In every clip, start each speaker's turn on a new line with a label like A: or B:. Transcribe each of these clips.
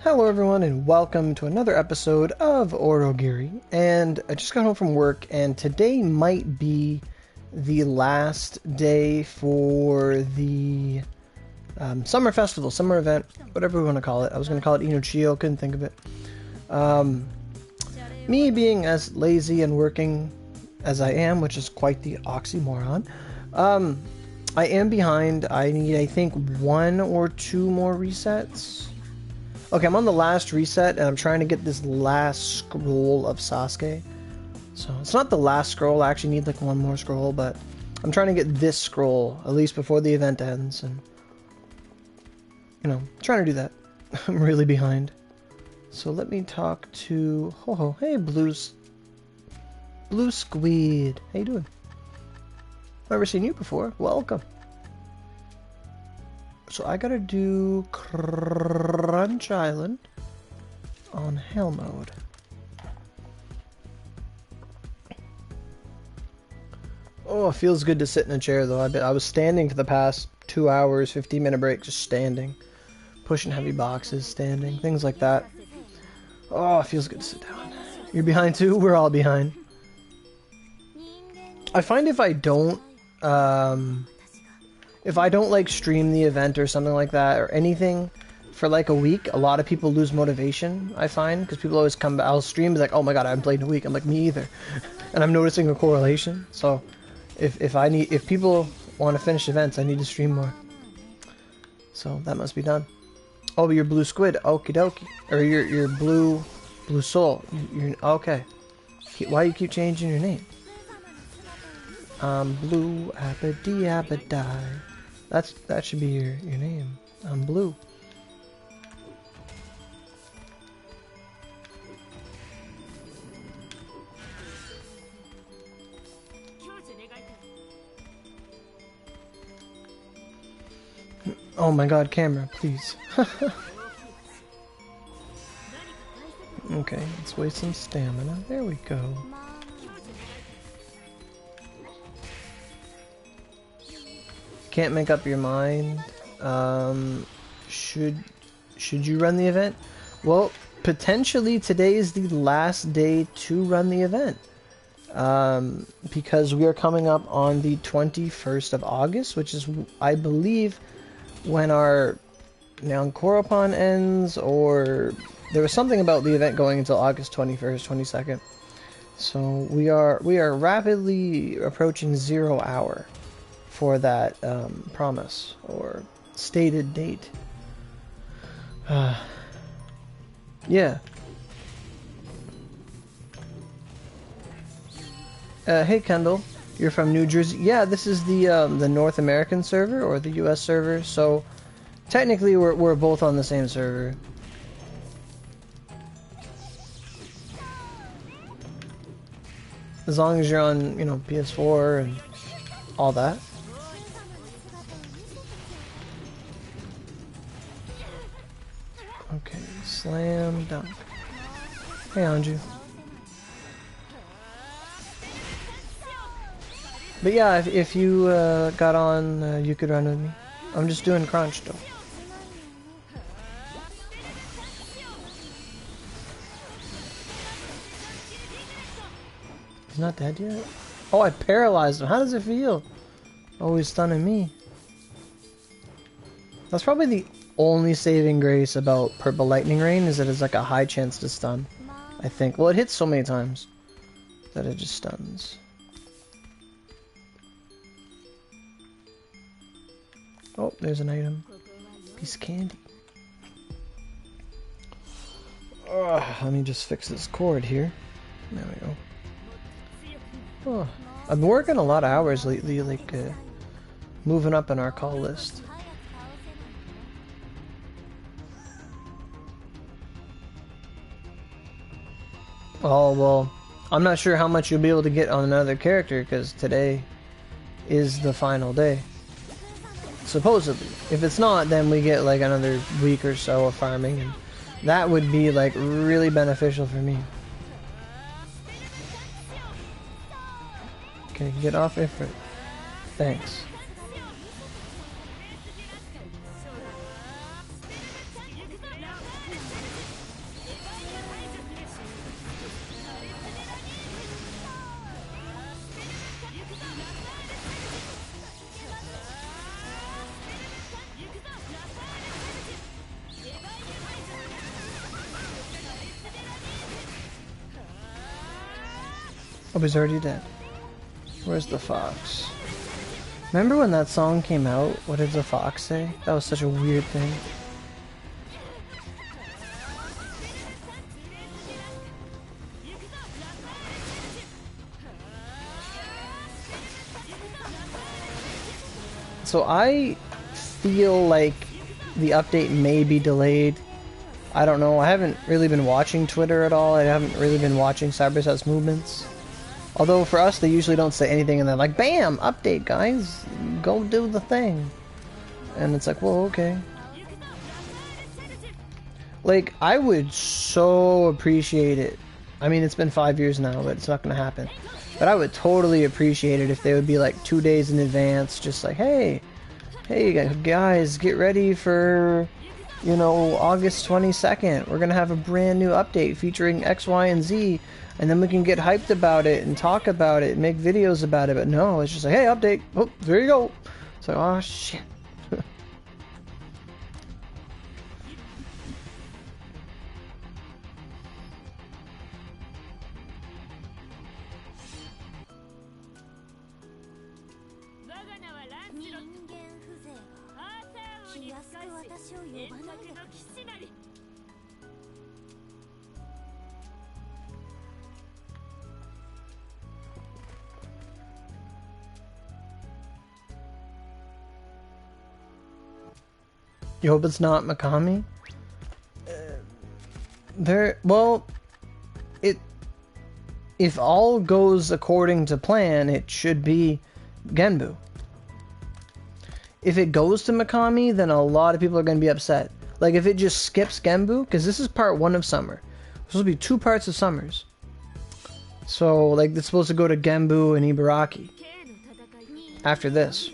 A: Hello everyone and welcome to another episode of Aurogiri. And I just got home from work and today might be the last day for the summer festival, summer event, whatever we want to call it. I was going to call it Inochio, couldn't think of it. Me being as lazy and working as I am, which is quite the oxymoron, I am behind. I need, I think, 1 or 2 more resets. Okay, I'm on the last reset, and I'm trying to get this last scroll of Sasuke. So, it's not the last scroll, I actually need like 1 more scroll, but I'm trying to get this scroll, at least before the event ends, and, you know, trying to do that. I'm really behind. So let me talk to Ho-Ho. Hey, Blue Squid. How you doing? Never seen you before. Welcome. So I gotta do Crunch Island on Hell mode. Oh, it feels good to sit in a chair though. I was standing for the past 2 hours, 15-minute break, just standing. Pushing heavy boxes, standing, things like that. Oh, it feels good to sit down. You're behind too? We're all behind. I find if I don't like stream the event or something like that or anything for like a week, a lot of people lose motivation, I find, because people always come, I'll stream, be like, oh my god, I haven't played in a week. I'm like, me either. And I'm noticing a correlation. So if people want to finish events, I need to stream more. So that must be done. Oh, you're Blue Squid. Okie dokie. Or you're Blue Soul. You're okay. Why do you keep changing your name? I'm Blue Abadie. That should be your name. I'm Blue. Oh my god, camera, please. Okay, let's waste some stamina. There we go. Can't make up your mind. Should you run the event? Well, potentially today is the last day to run the event. Because we are coming up on the 21st of August, which is, I believe, when our Nyankoropon ends, or there was something about the event going until August 21st, 22nd. So we are rapidly approaching 0 hour for that promise or stated date. Yeah. Hey Kendall, you're from New Jersey. Yeah, this is the North American server or the US server. So technically we're both on the same server. As long as you're on, you know, PS4 and all that. Okay, slam dunk. Hey Anju. But yeah, if you got on, you could run with me. I'm just doing crunch though. He's not dead yet? Oh, I paralyzed him. How does it feel? Oh, he's stunning me. That's probably the only saving grace about Purple Lightning Rain, is that it's like a high chance to stun, I think. Well, it hits so many times that it just stuns. Oh, there's an item. Piece of candy. Let me just fix this cord here. There we go. Oh, I've been working a lot of hours lately, like moving up in our call list. Oh, well, I'm not sure how much you'll be able to get on another character, because today is the final day. Supposedly. If it's not, then we get like another week or so of farming, and that would be like really beneficial for me. Okay, get off Ifrit. Thanks. Oh, he's already dead. Where's the fox? Remember when that song came out? What did the fox say? That was such a weird thing. So I feel like the update may be delayed. I don't know. I haven't really been watching Twitter at all. I haven't really been watching Cyberset's movements. Although for us, they usually don't say anything and they're like, BAM! Update, guys! Go do the thing. And it's like, whoa, okay. Like, I would so appreciate it. I mean, it's been 5 years now, but it's not going to happen. But I would totally appreciate it if they would be like 2 days in advance, just like, hey guys, get ready for, you know, August 22nd. We're going to have a brand new update featuring X, Y, and Z. And then we can get hyped about it and talk about it and make videos about it. But no, it's just like, hey, update. Oh, there you go. It's like, oh, shit. You hope it's not Mikami? If all goes according to plan, it should be Genbu. If it goes to Mikami, then a lot of people are going to be upset. Like, if it just skips Genbu, because this is part 1 of Summer. There's supposed to be 2 parts of Summers. So, like, it's supposed to go to Genbu and Ibaraki after this.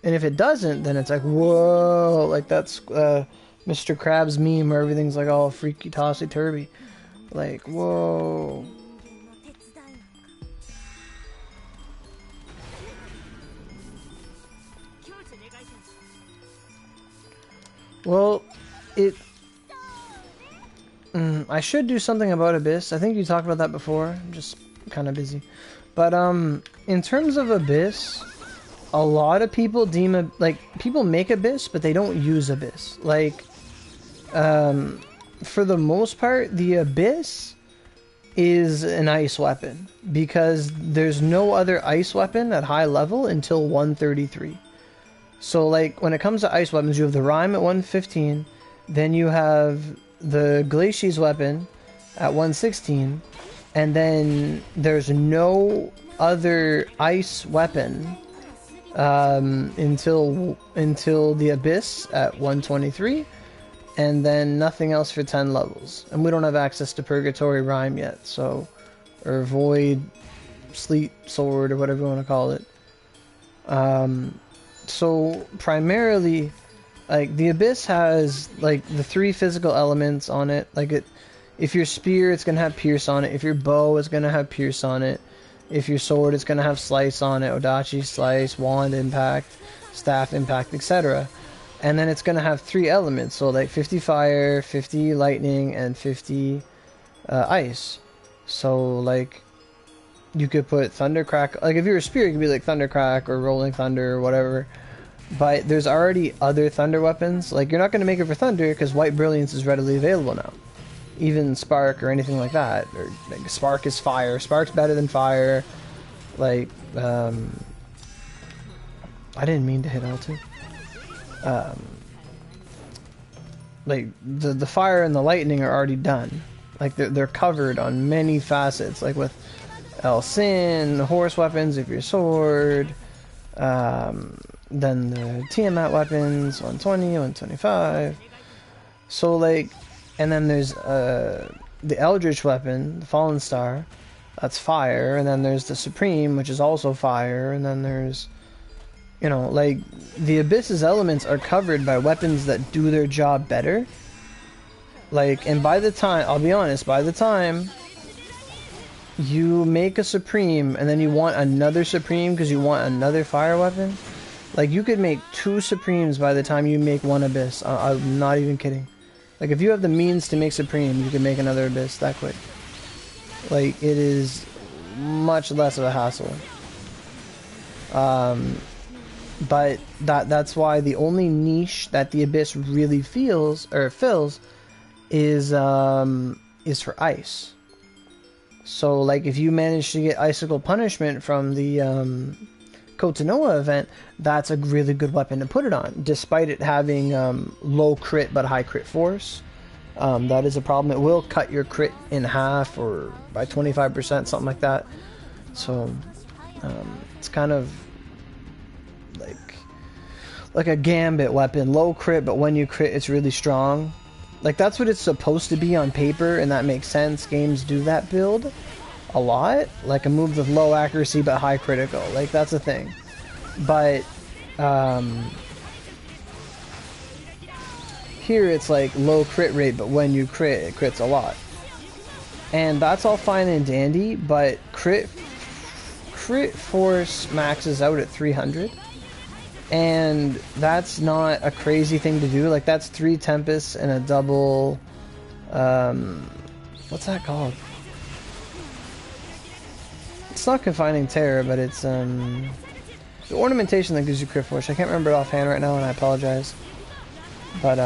A: And if it doesn't, then it's like, whoa, like that's Mr. Krabs meme where everything's like all freaky tossy turvy. Like, whoa. Well, I should do something about Abyss. I think you talked about that before. I'm just kind of busy. But in terms of Abyss, a lot of people people make Abyss, but they don't use Abyss. Like, for the most part, the Abyss is an ice weapon because there's no other ice weapon at high level until 133. So, like, when it comes to ice weapons, you have the Rhyme at 115, then you have the Glacier's weapon at 116, and then there's no other ice weapon until the Abyss at 123, and then nothing else for 10 levels. And we don't have access to Purgatory Rhyme yet, so, or Void, Sleet Sword, or whatever you want to call it. So primarily, like, the Abyss has like the 3 physical elements on it. Like, if your spear, it's gonna have Pierce on it. If your bow, it's gonna have Pierce on it. If your sword, it's gonna have Slice on it, Odachi Slice, Wand Impact, Staff Impact, etc. And then it's gonna have 3 elements, so like 50 fire, 50 lightning, and 50 ice. So like, you could put Thundercrack, like if you're a spear, it could be like Thundercrack or Rolling Thunder or whatever. But there's already other thunder weapons. Like, you're not going to make it for thunder because White Brilliance is readily available now. Even Spark or anything like that. Or like, Spark is fire. Spark's better than fire. Like, I didn't mean to hit L2. Like, the fire and the lightning are already done. Like, they're covered on many facets. Like with El Sin, horse weapons, if your sword. Then the Tiamat weapons, 120, 125. So, like, and then there's the Eldritch weapon, the Fallen Star, that's fire. And then there's the Supreme, which is also fire. And then there's, you know, like, the Abyss's elements are covered by weapons that do their job better. Like, and by the time, I'll be honest, by the time you make a Supreme and then you want another Supreme because you want another fire weapon, like, you could make 2 Supremes by the time you make 1 Abyss. I'm not even kidding. Like, if you have the means to make Supreme, you can make another Abyss that quick. Like, it is much less of a hassle. But that's why the only niche that the Abyss really fills is for ice. So like if you manage to get Icicle Punishment from the Kotanoa event, that's a really good weapon to put it on, despite it having low crit but high crit force. That is a problem. It will cut your crit in half or by 25%, something like that. So it's kind of like a gambit weapon. Low crit, but when you crit, it's really strong. Like, that's what it's supposed to be on paper, and that makes sense. Games do that build a lot. Like, a move with low accuracy but high critical. Like, that's a thing. But, here it's like low crit rate, but when you crit, it crits a lot. And that's all fine and dandy, but crit force maxes out at 300. And that's not a crazy thing to do. Like, that's 3 Tempests and a double... what's that called? It's not Confining Terror, but it's the ornamentation that gives you crit force. I can't remember it offhand right now, and I apologize. But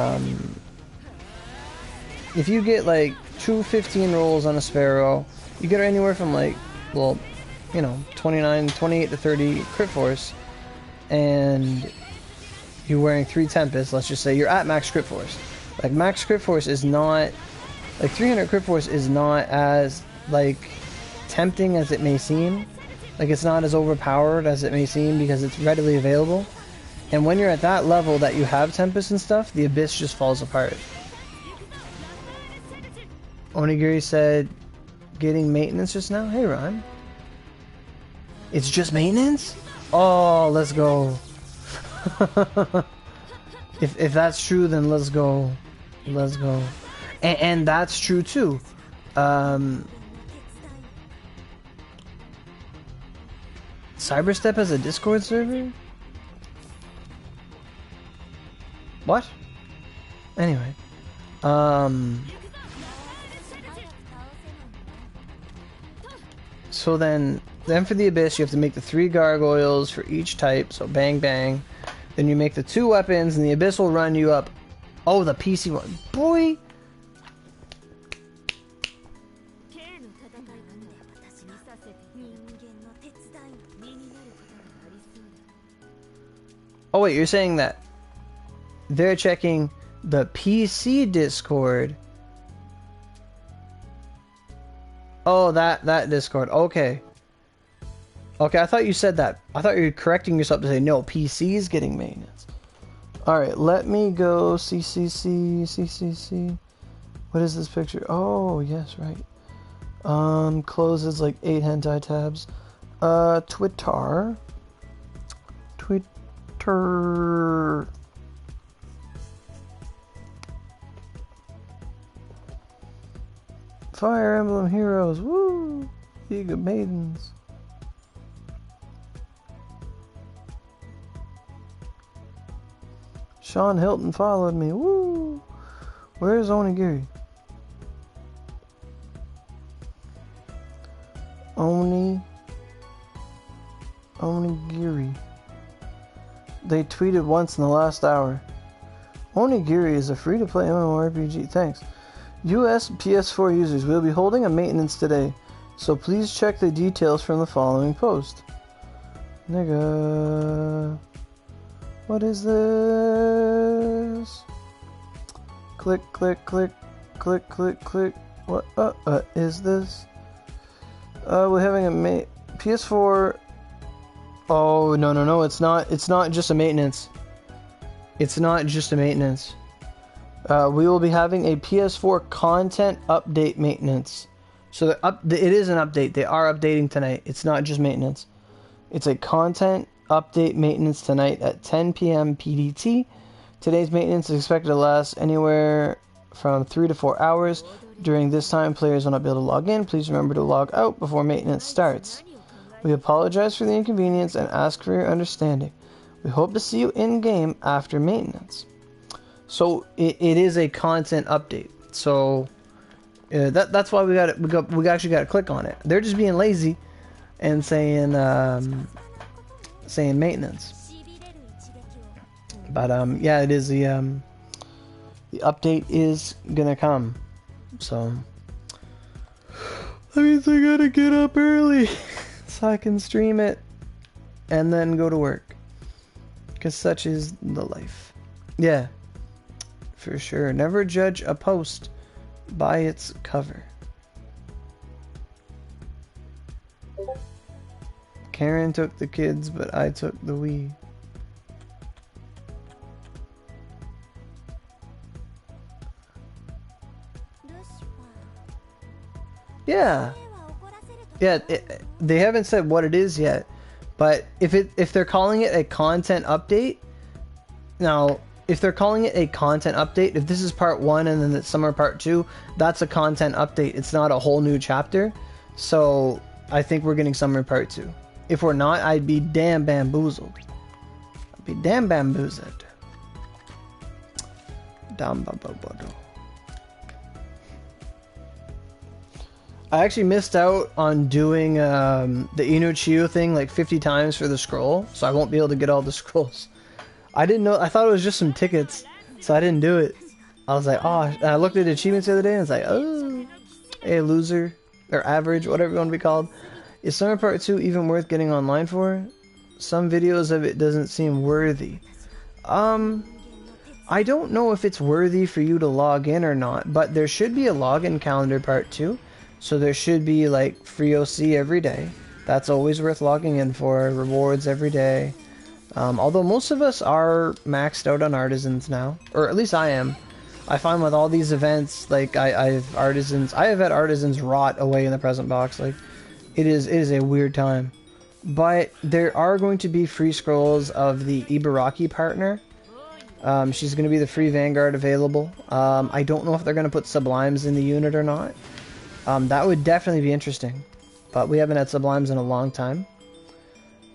A: if you get like 2 15 rolls on a Sparrow, you get anywhere from like, well, you know, 28 to 30 crit force. And you're wearing 3 Tempests, let's just say you're at max crit force. Like, max crit force is not, like 300 crit force is not as, like, tempting as it may seem. Like, it's not as overpowered as it may seem because it's readily available. And when you're at that level that you have Tempest and stuff, the Abyss just falls apart. Onigiri said, getting maintenance just now? Hey, Ron. It's just maintenance? Oh, let's go. If that's true, then let's go. Let's go. And that's true too. Cyberstep has a Discord server? What? Anyway. So then for the Abyss, you have to make the 3 gargoyles for each type, so bang bang. Then you make the 2 weapons, and the Abyss will run you up. Oh, the PC one. Boy! Oh wait, you're saying that they're checking the PC Discord. Oh, that Discord. Okay. Okay, I thought you said that. I thought you were correcting yourself to say, no, PC is getting maintenance. Alright, let me go CCC. What is this picture? Oh, yes, right. Closes like 8 hentai tabs. Twitter. Fire Emblem Heroes. Woo! League of Maidens. Sean Hilton followed me. Woo! Where's Onigiri? Onigiri. They tweeted once in the last hour. Onigiri is a free-to-play MMORPG. Thanks. US PS4 users will be holding a maintenance today, so please check the details from the following post. Nigga. What is this? Click, click, click, click, click, click. What is this? We're having a PS4. Oh, no, it's not just a maintenance. It's not just a maintenance. We will be having a PS4 content update maintenance. So it is an update. They are updating tonight. It's not just maintenance. It's a content update maintenance tonight at 10 p.m. PDT. Today's maintenance is expected to last anywhere from 3 to 4 hours. During this time, players will not be able to log in. Please remember to log out before maintenance starts. We apologize for the inconvenience and ask for your understanding. We hope to see you in-game after maintenance. So it is a content update. So that's why we actually got to click on it. They're just being lazy. and saying maintenance. But yeah, it is the update is gonna come, so that means I gotta get up early so I can stream it and then go to work, because such is the life. Yeah, for sure. Never judge a post by its cover. Karen took the kids, but I took the Wii. Yeah. Yeah, they haven't said what it is yet, but if they're calling it a content update, now if they're calling it a content update, if this is part 1 and then it's summer part 2, that's a content update. It's not a whole new chapter. So I think we're getting summer part 2. If we're not, I'd be damn bamboozled. I'd be damn bamboozled. I actually missed out on doing the Inuchio thing like 50 times for the scroll, so I won't be able to get all the scrolls. I didn't know, I thought it was just some tickets, so I didn't do it. I was like, oh, and I looked at achievements the other day and it's like, oh, hey, loser, or average, whatever you want to be called. Is Summer Part 2 even worth getting online for? Some videos of it doesn't seem worthy. I don't know if it's worthy for you to log in or not, but there should be a login calendar Part 2. So there should be like free OC every day. That's always worth logging in for. Rewards every day. Although most of us are maxed out on artisans now, or at least I am. I find with all these events, like I have had artisans rot away in the present box. Like it is a weird time. But there are going to be free scrolls of the Ibaraki partner. She's going to be the free Vanguard available. I don't know if they're going to put Sublimes in the unit or not. That would definitely be interesting, but we haven't had Sublimes in a long time.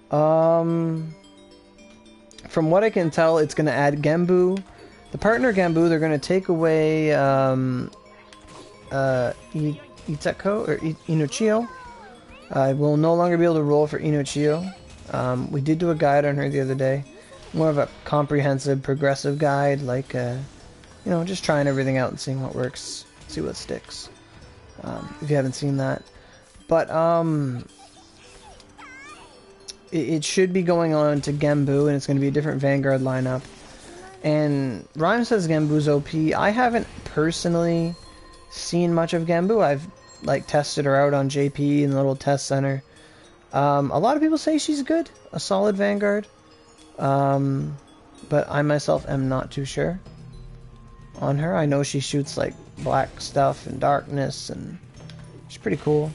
A: From what I can tell, it's going to add Genbu. The partner Genbu, they're going to take away Iteko, or Inuchio. We'll no longer be able to roll for Inuchio. We did do a guide on her the other day. More of a comprehensive, progressive guide, like, you know, just trying everything out and seeing what works, see what sticks. If you haven't seen that. But, it should be going on to Genbu, and it's going to be a different Vanguard lineup. And Rhyme says Genbu's OP. I haven't personally seen much of Genbu. I've, like, tested her out on JP in the little test center. A lot of people say she's good. A solid Vanguard. But I myself am not too sure on her. I know she shoots, like, black stuff and darkness, and she's pretty cool.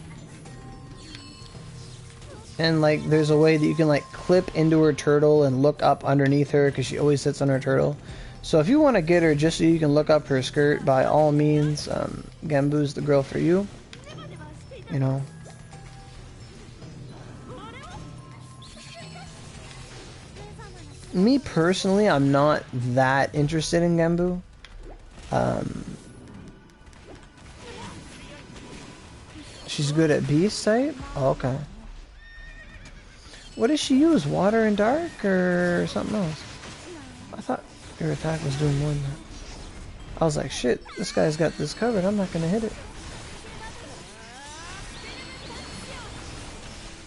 A: And like there's a way that you can like clip into her turtle and look up underneath her, because she always sits on her turtle. So if you want to get her just so you can look up her skirt, by all means, Genbu's the girl for you. You know. Me personally, I'm not that interested in Genbu. She's good at beast type? Oh, okay. What does she use? Water and dark or something else? I thought her attack was doing more than that. I was like, shit, this guy's got this covered. I'm not gonna hit it.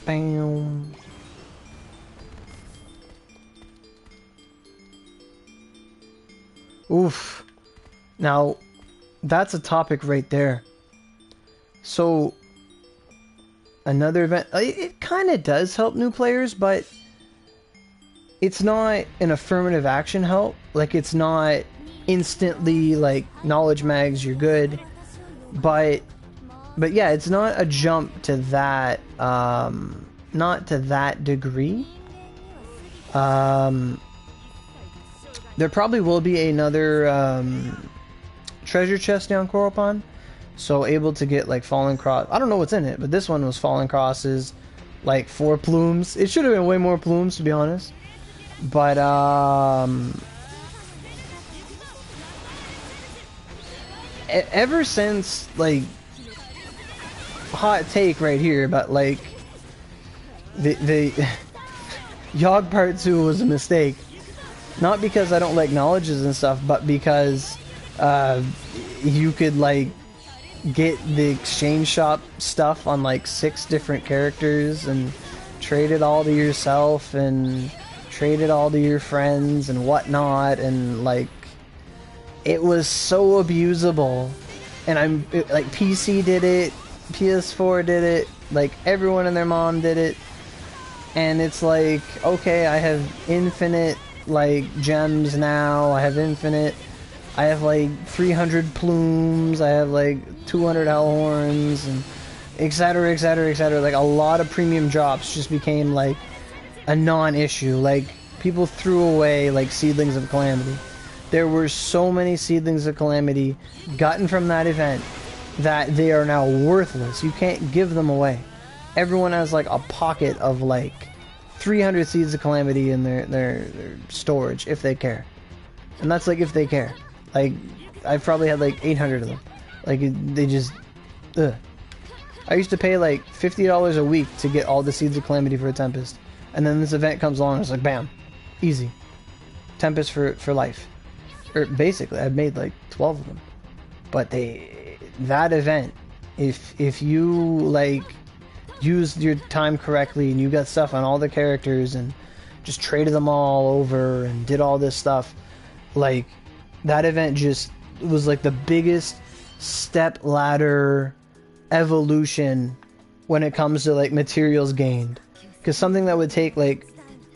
A: Bam. Oof. Now, that's a topic right there. So, another event, it kind of does help new players, but it's not an affirmative action help. Like, it's not instantly, like, knowledge mags, you're good. But yeah, it's not a jump to that, not to that degree. There probably will be another treasure chest down Coral Pond, so able to get like fallen cross. I don't know what's in it, but this one was fallen crosses, like 4 plumes. It should have been way more plumes, to be honest. But ever since, like, hot take right here, but like the Yogg Part 2 was a mistake. Not because I don't like knowledges and stuff, but because you could like get the exchange shop stuff on like 6 different characters and trade it all to yourself and trade it all to your friends and whatnot, and like it was so abusable. And like PC did it, PS4 did it, like everyone and their mom did it, and it's like, okay, I have infinite like gems now, I have like 300 plumes, I have like 200 hell horns, and etc, etc, etc. Like a lot of premium drops just became like a non-issue. Like people threw away like Seedlings of Calamity. There were so many Seedlings of Calamity gotten from that event that they are now worthless. You can't give them away. Everyone has like a pocket of like 300 Seeds of Calamity in their storage, if they care. And that's like if they care. Like, I've probably had like 800 of them. Like, they just... Ugh. I used to pay like $50 a week to get all the Seeds of Calamity for a Tempest. And then this event comes along and it's like, bam. Easy. Tempest for life. Or basically, I've made like 12 of them. But that event, if you like... used your time correctly and you got stuff on all the characters and just traded them all over and did all this stuff, like that event just was like the biggest step ladder evolution when it comes to like materials gained. Because something that would take like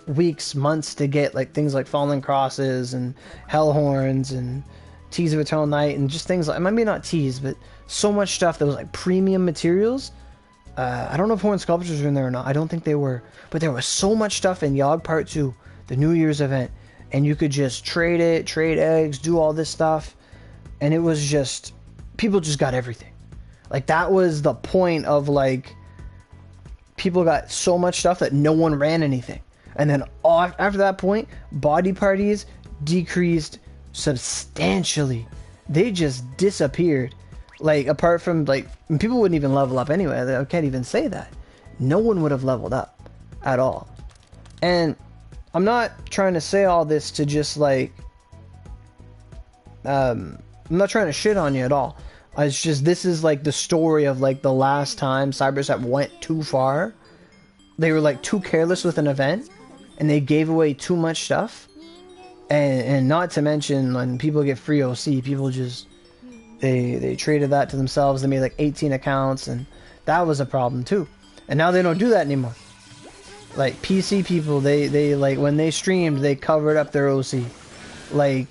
A: weeks, months to get, like things like Fallen Crosses and Hellhorns and Teas of Eternal Night and just things like, maybe not teas, but so much stuff that was like premium materials. I don't know if Horn Sculptures were in there or not. I don't think they were. But there was so much stuff in Yogg Part 2, the New Year's event. And you could just trade it, trade eggs, do all this stuff. And it was just... people just got everything. Like, that was the point of, like... people got so much stuff that no one ran anything. And then after that point, body parties decreased substantially. They just disappeared. Like, apart from, like, people wouldn't even level up anyway. I can't even say that. No one would have leveled up at all. And I'm not trying to say all this to just, like, I'm not trying to shit on you at all. It's just, this is, like, the story of, like, the last time Cyberset went too far. They were, like, too careless with an event, and they gave away too much stuff. And not to mention, when people get free OC, people just... They traded that to themselves. They made like 18 accounts, and that was a problem too. And now they don't do that anymore. Like PC people, they like when they streamed, they covered up their OC. Like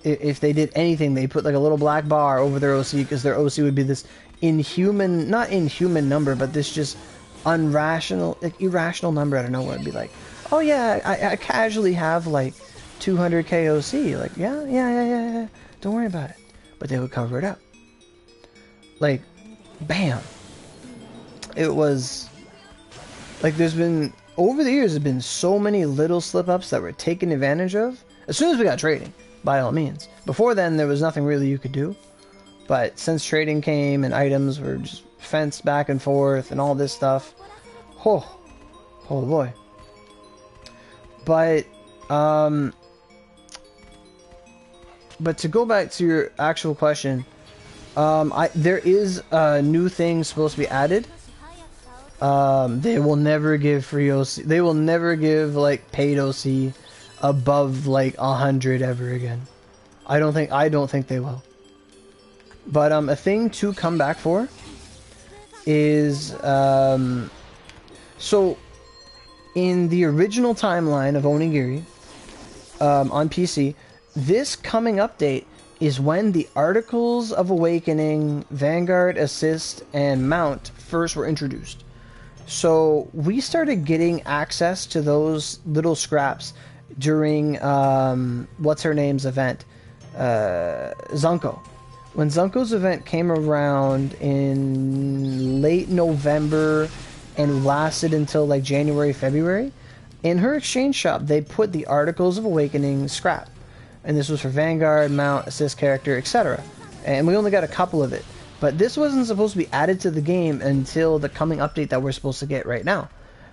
A: if they did anything, they put like a little black bar over their OC because their OC would be this inhuman, not inhuman number, but this just irrational number out of nowhere. It'd be like, oh yeah, I casually have like 200k OC. Like yeah. Don't worry about it. But they would cover it up. Like, bam. It was... like, there's been... over the years, there's been so many little slip-ups that were taken advantage of. As soon as we got trading, by all means. Before then, there was nothing really you could do. But since trading came and items were just fenced back and forth and all this stuff... oh boy. But to go back to your actual question, there is new things supposed to be added. They will never give free OC. They will never give like paid OC above like 100 ever again. I don't think they will. But a thing to come back for is so in the original timeline of Onigiri on PC. This coming update is when the Articles of Awakening, Vanguard, Assist, and Mount first were introduced. So we started getting access to those little scraps during what's-her-name's event, Zunko. When Zunko's event came around in late November and lasted until like January, February, in her exchange shop they put the Articles of Awakening scrap. And this was for Vanguard, Mount, Assist character, etc. And we only got a couple of it. But this wasn't supposed to be added to the game until the coming update that we're supposed to get right now.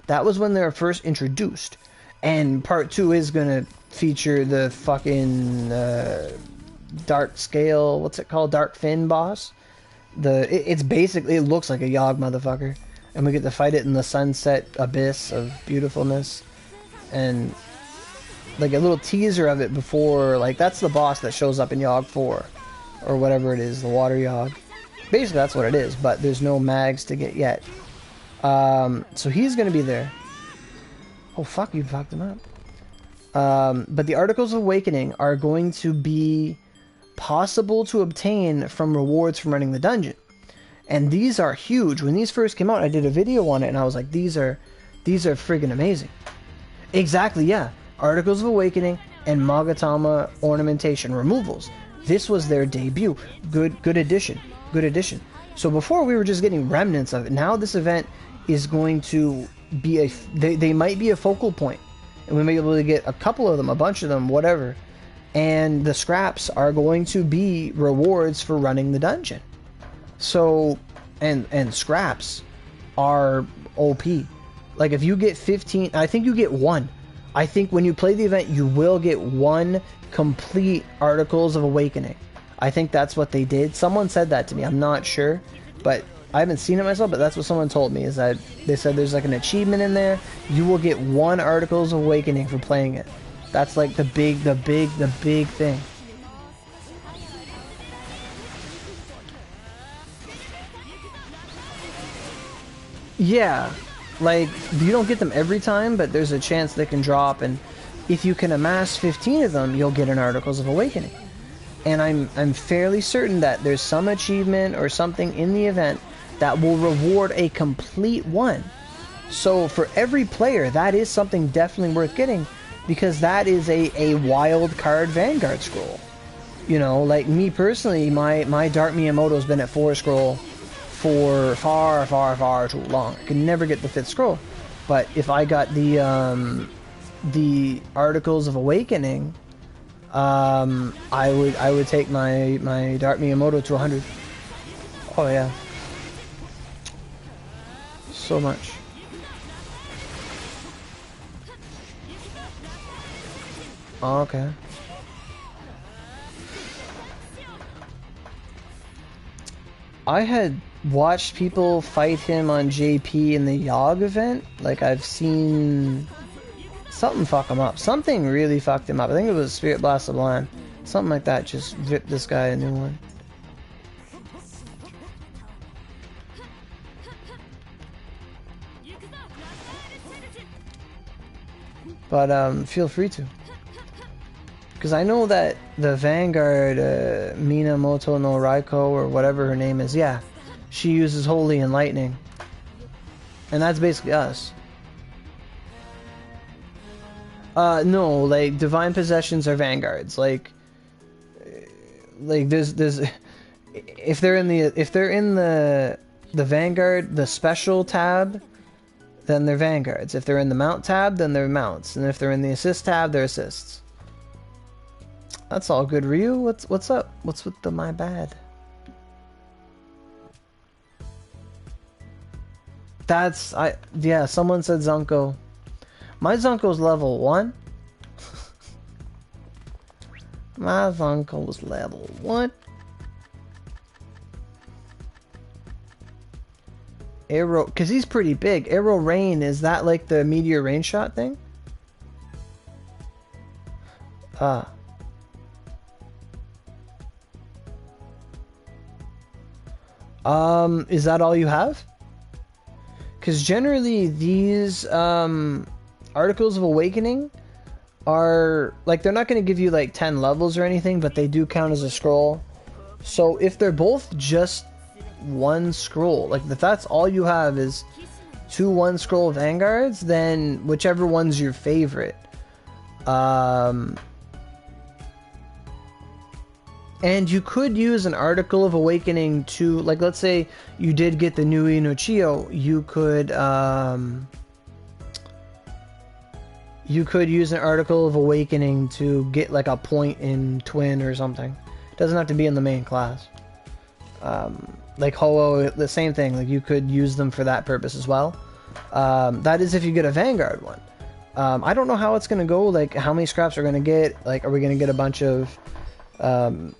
A: That was when they were first introduced. And part 2 is gonna feature the fucking dark scale, what's it called, dark fin boss. It's basically, it looks like a Yogg motherfucker, and we get to fight it in the sunset abyss of beautifulness. And like a little teaser of it before, like that's the boss that shows up in Yogg 4 or whatever it is, the water Yogg. Basically that's what it is, but there's no mags to get yet. So he's gonna be there. Oh fuck, you fucked him up. But the Articles of Awakening are going to be possible to obtain from rewards from running the dungeon. And these are huge. When these first came out, I did a video on it and I was like, these are friggin' amazing. Exactly, yeah. Articles of Awakening and Magatama ornamentation removals. This was their debut. Good addition. Good addition. So before we were just getting remnants of it. Now this event is going to be they might be a focal point. And we may be able to get a couple of them, a bunch of them, whatever. And the scraps are going to be rewards for running the dungeon. So, and scraps are OP. Like if you get 15, I think you get 1. I think when you play the event, you will get 1 complete Articles of Awakening. I think that's what they did. Someone said that to me. I'm not sure, but I haven't seen it myself, but that's what someone told me, is that they said there's like an achievement in there. You will get 1 Articles of Awakening for playing it. That's like the big thing. Yeah, like you don't get them every time, but there's a chance they can drop, and if you can amass 15 of them, you'll get an Articles of Awakening. And I'm fairly certain that there's some achievement or something in the event that will reward a complete one. So for every player, that is something definitely worth getting, because that is a wild card Vanguard scroll. You know, like me personally, my Dark Miyamoto's been at 4 scroll for far too long. I could never get the 5th scroll. But if I got the Articles of Awakening, I would take my Dark Miyamoto to 100. Oh yeah. So much. Oh, okay. I had watched people fight him on JP in the Yogg event. Like, I've seen something fuck him up. Something really fucked him up. I think it was Spirit Blast Sublime. Something like that just ripped this guy a new one. But feel free to. Because I know that the Vanguard, Minamoto no Raiko, or whatever her name is, yeah, she uses Holy and Lightning. And that's basically us. No, like, Divine Possessions are Vanguards. Like there's if they're in the Vanguard, the Special tab, then they're Vanguards. If they're in the Mount tab, then they're Mounts. And if they're in the Assist tab, they're Assists. That's all good, Ryu. What's up? What's with the my bad? Yeah, someone said Zunko. My Zunko's level 1. My Zunko's level 1. Arrow, because he's pretty big. Arrow Rain, is that like the Meteor Rain Shot thing? Is that all you have? Because generally these Articles of Awakening are, like, they're not going to give you like 10 levels or anything, but they do count as a scroll. So if they're both just 1 scroll, like if that's all you have is 2 1 scroll Vanguards, then whichever one's your favorite. And you could use an Article of Awakening to, like, let's say you did get the Nui no Chiyo, you could use an Article of Awakening to get like a point in Twin or something. It doesn't have to be in the main class. Like Ho-Oh, the same thing, like you could use them for that purpose as well. That is if you get a Vanguard one. I don't know how it's gonna go, like how many scraps we're gonna get. Like, are we gonna get a bunch of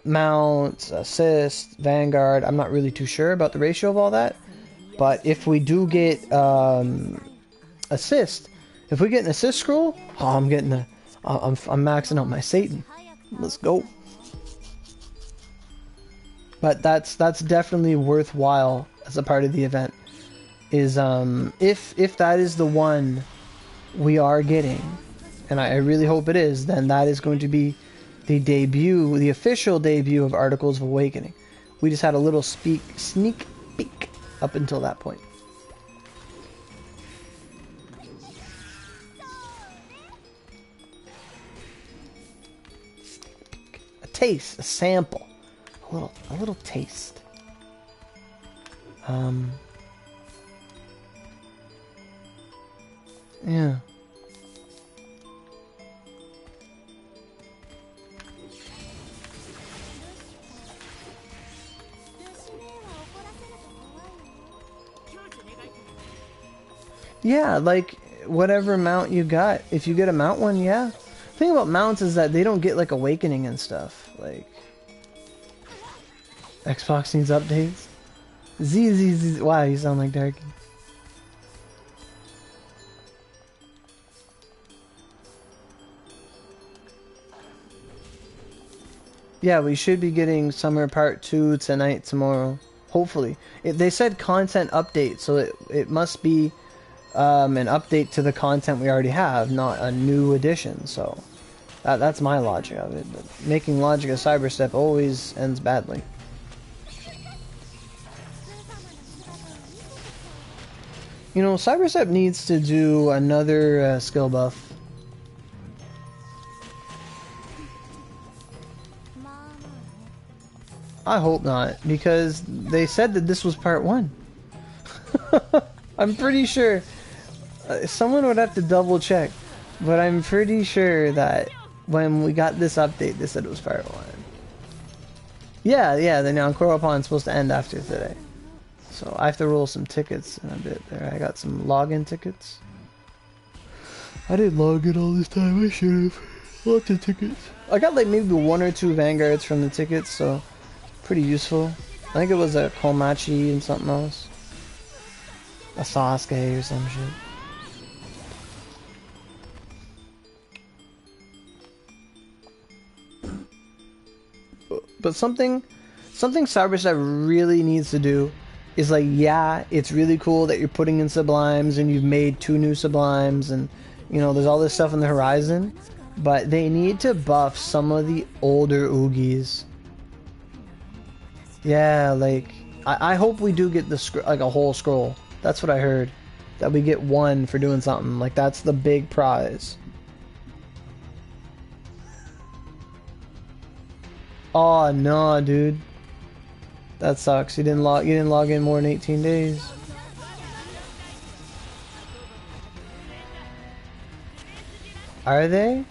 A: mounts, assist, Vanguard? I'm not really too sure about the ratio of all that. But if we do get assist, if we get an assist scroll, oh, I'm maxing out my Satan. Let's go. But that's definitely worthwhile as a part of the event. Is if that is the one we are getting, and I really hope it is, then that is going to be the debut, the official debut of Articles of Awakening. We just had a little sneak peek up until that point. A taste, a sample, a little taste. Yeah. Yeah, like whatever mount you got. If you get a mount one, yeah. The thing about mounts is that they don't get like awakening and stuff. Like Xbox needs updates. Z. Wow, you sound like Darky. Yeah, we should be getting Summer Part 2 tonight, tomorrow. Hopefully. They said content update, so it must be an update to the content we already have, not a new addition. So that's my logic of it. But making logic a cyberstep always ends badly. You know, cyberstep needs to do another skill buff. I hope not, because they said that this was part 1. I'm pretty sure someone would have to double check, but I'm pretty sure that when we got this update, they said it was part 1. Yeah, the Nyankoro Pond's supposed to end after today. So I have to roll some tickets in a bit there. I got some login tickets. I didn't log in all this time, I should have. Lots of tickets. I got like maybe 1 or 2 Vanguards from the tickets, so pretty useful. I think it was a Komachi and something else. A Sasuke or some shit. But something Cyberstep really needs to do is like, yeah, it's really cool that you're putting in Sublimes and you've made 2 new Sublimes and, you know, there's all this stuff on the horizon, but they need to buff some of the older Oogis. Yeah, like, I hope we do get the like a whole scroll. That's what I heard. That we get 1 for doing something. Like, that's the big prize. Oh no, dude. That sucks. You didn't log in more than 18 days. Are they?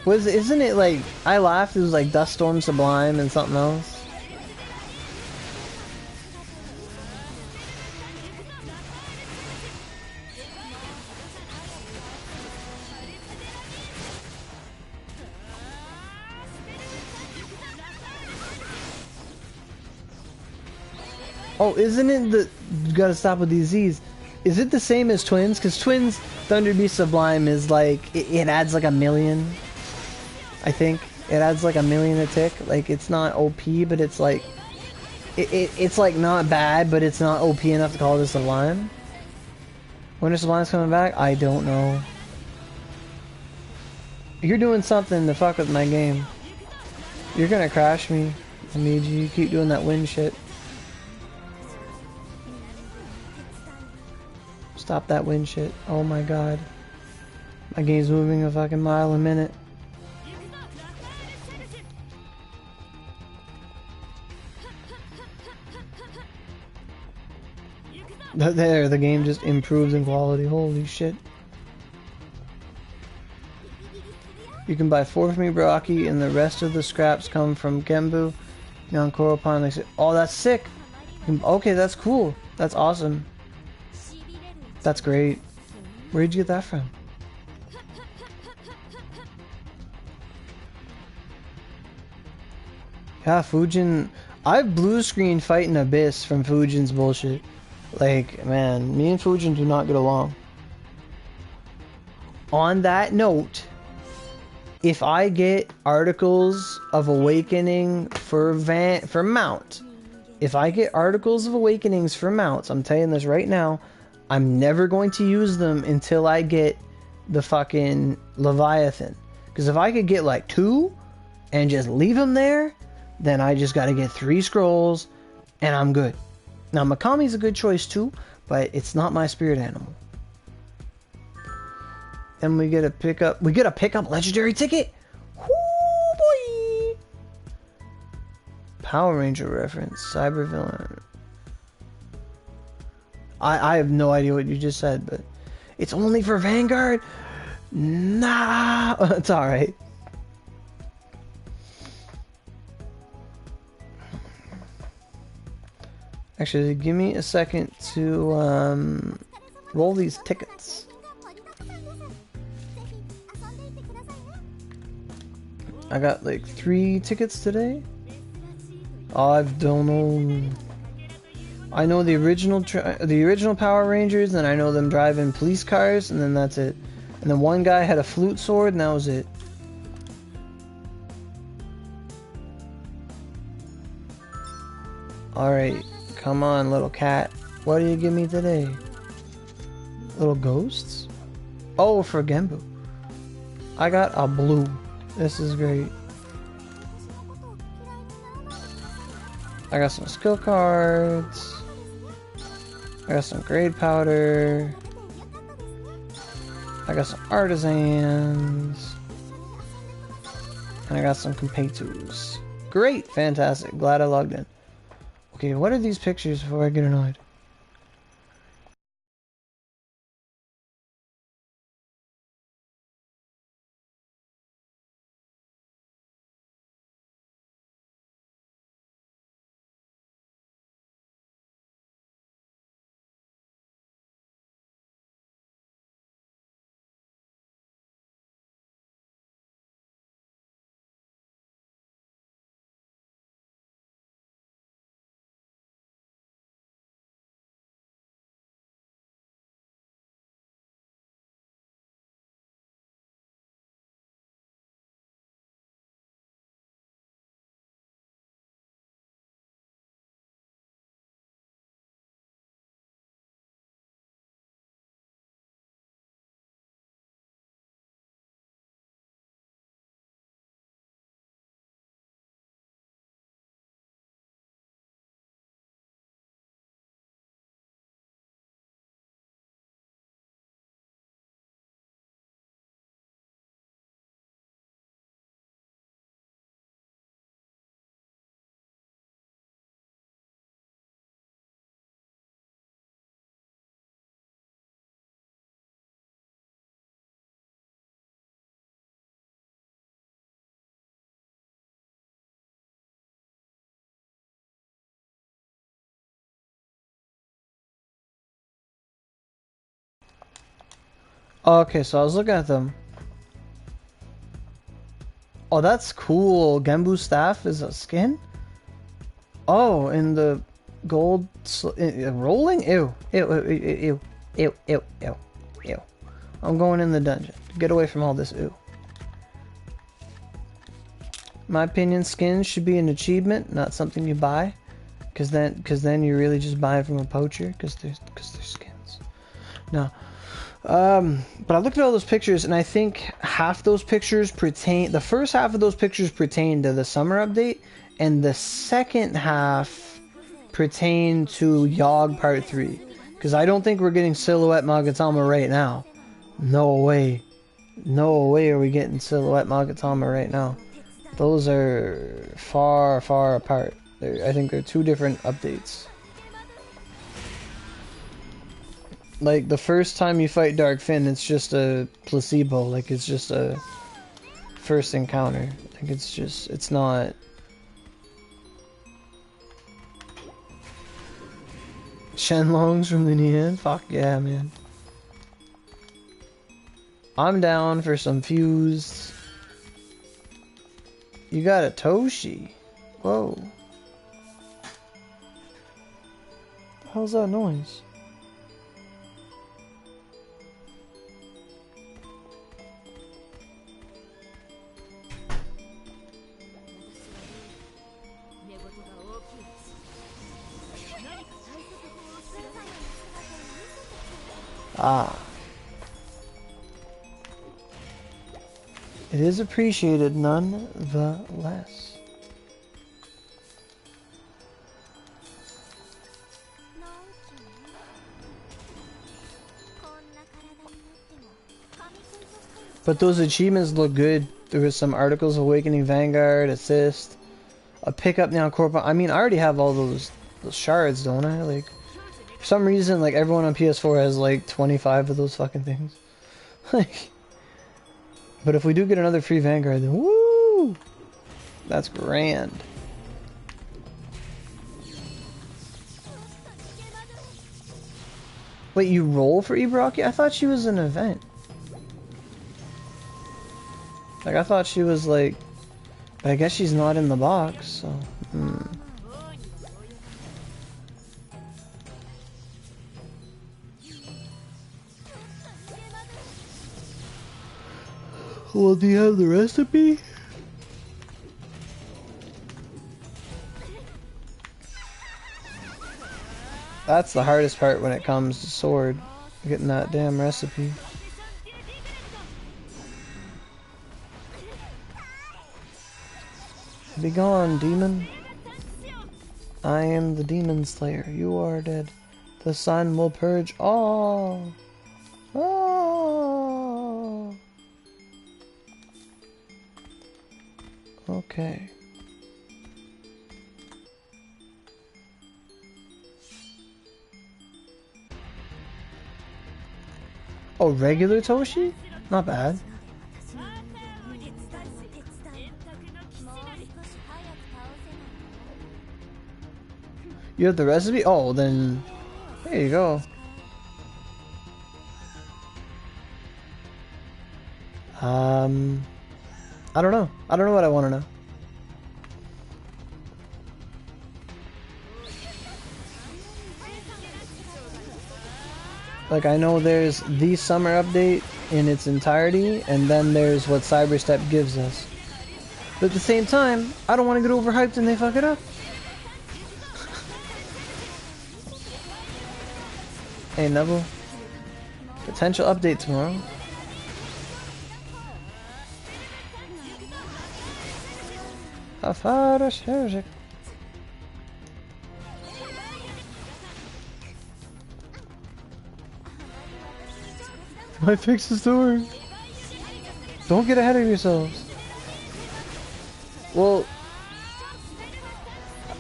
A: Isn't it like, I laughed, it was like Dust Storm Sublime and something else? Oh, isn't it the... You gotta stop with these Z's. Is it the same as Twins? Because Twins Thunder Beast Sublime is like... It adds like 1,000,000. I think. It adds like 1,000,000 a tick. Like, it's not OP, but it's like... It's like not bad, but it's not OP enough to call it a Sublime. When is Sublime's coming back? I don't know. You're doing something to fuck with my game. You're gonna crash me. I need you. You keep doing that wind shit. Stop that wind shit. Oh my god. My game's moving a fucking mile a minute. There, the game just improves in quality. Holy shit. You can buy 4 from me, Brocky, and the rest of the scraps come from Gembu. Nyankoro Pond. Oh, that's sick. Okay, that's cool. That's awesome. That's great. Where'd you get that from? Yeah, Fujin. I've blue screen fighting Abyss from Fujin's bullshit. Like, man, me and Fujin do not get along. On that note, if I get Articles of Awakening for Mount, if I get Articles of Awakenings for Mounts, I'm telling this right now, I'm never going to use them until I get the fucking Leviathan. Because if I could get like 2 and just leave them there, then I just gotta get 3 scrolls and I'm good. Now Makami's a good choice too, but it's not my spirit animal. And we get a pickup legendary ticket. Whoo boy! Power Ranger reference, cyber villain. I have no idea what you just said, but it's only for Vanguard. Nah, it's all right. Actually, give me a second to roll these tickets. I got like 3 tickets today. I don't know. I know the original Power Rangers, and I know them driving police cars, and then that's it. And then one guy had a flute sword, and that was it. Alright, come on, little cat. What do you give me today? Little ghosts? Oh, for Genbu. I got a blue. This is great. I got some skill cards. I got some grade powder. I got some artisans. And I got some competitors. Great, fantastic. Glad I logged in. Okay, what are these pictures before I get annoyed? Okay, so I was looking at them. Oh, that's cool. Genbu staff is a skin? Oh, and the gold rolling? Ew. Ew, ew, ew, ew, ew, ew, ew. I'm going in the dungeon. Get away from all this ew. My opinion, skins should be an achievement, not something you buy. Cause then you're really just buying from a poacher, cause they're skins. No. But I looked at all those pictures, and I think half those pictures the first half of those pictures pertain to the summer update, and the second half pertain to Yogg Part 3. Because I don't think we're getting Silhouette Magatama right now. No way. No way are we getting Silhouette Magatama right now. Those are far, far apart. I think they're 2 different updates. Like, the first time you fight Dark Finn, it's just a placebo. Like, it's just a first encounter. Like, it's not... Shenlongs from the Nian? Fuck yeah, man. I'm down for some fused. You got a Toshi. Whoa. The hell's that noise? Ah. It is appreciated nonetheless. But those achievements look good. There was some Articles of Awakening, Vanguard, Assist, a pickup now, Corpo. I mean, I already have all those shards, don't I? Like, for some reason, like, everyone on PS4 has like 25 of those fucking things. Like, but if we do get another free Vanguard, then woo! That's grand. Wait, you roll for Ibaraki? I thought she was an event. Like, I thought she was like... But I guess she's not in the box, so... Well, do you have the recipe? That's the hardest part when it comes to sword. Getting that damn recipe. Be gone, demon. I am the demon slayer. You are dead. The sun will purge all. Oh. Okay. Oh, regular Toshi? Not bad. You have the recipe? Oh, then there you go. I don't know. I don't know what I want to know. Like, I know there's the summer update in its entirety, and then there's what Cyberstep gives us. But at the same time, I don't want to get overhyped and they fuck it up. Hey, Neville. Potential update tomorrow. My fix is door. Don't get ahead of yourselves. Well,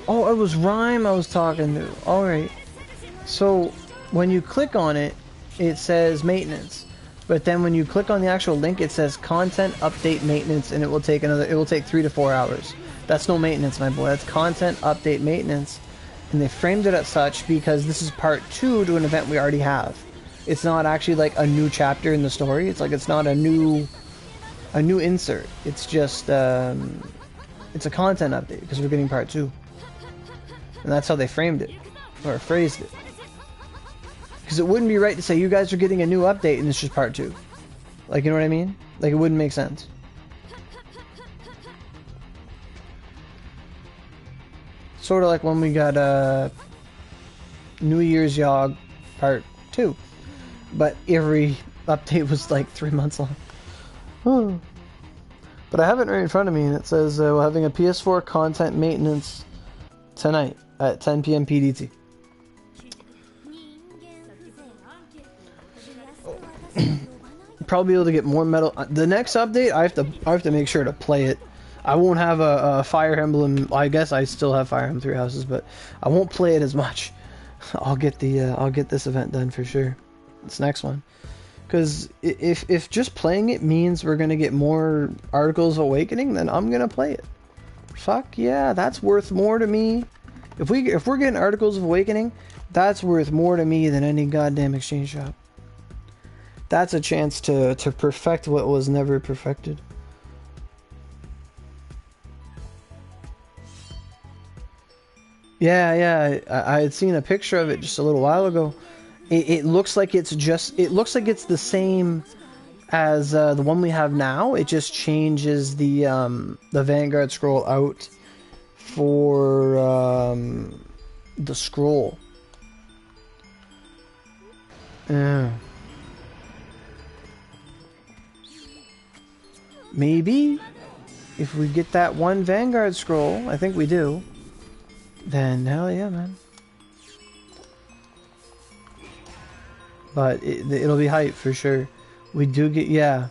A: oh, it was Rhyme I was talking to. Alright. So, when you click on it, it says maintenance. But then when you click on the actual link, it says content update maintenance, and it will take 3 to 4 hours. That's no maintenance, my boy. That's content update maintenance. And they framed it as such because this is part 2 to an event we already have. It's not actually like a new chapter in the story. It's like it's not a new insert. It's just it's a content update because we're getting part 2. And that's how they framed it or phrased it. Because it wouldn't be right to say you guys are getting a new update and it's just part 2. Like, you know what I mean? Like, it wouldn't make sense. Sort of like when we got New Year's Yogg part 2. But every update was like 3 months long. Oh. But I have it right in front of me, and it says we're having a PS4 content maintenance tonight at 10 p.m. PDT. Probably able to get more metal. The next update, I have to make sure to play it. I won't have a Fire Emblem. I guess I still have Fire Emblem Three Houses, but I won't play it as much. I'll get this event done for sure. This next one, because if just playing it means we're gonna get more Articles of Awakening, then I'm gonna play it. Fuck yeah, that's worth more to me. If we're getting Articles of Awakening, that's worth more to me than any goddamn exchange shop. That's a chance to perfect what was never perfected. Yeah, I had seen a picture of it just a little while ago. It looks like it's the same as the one we have now. It just changes the Vanguard scroll out for the scroll. Yeah. Maybe if we get that one Vanguard scroll, I think we do. Then hell yeah, man. But it'll be hype for sure. We do get, yeah.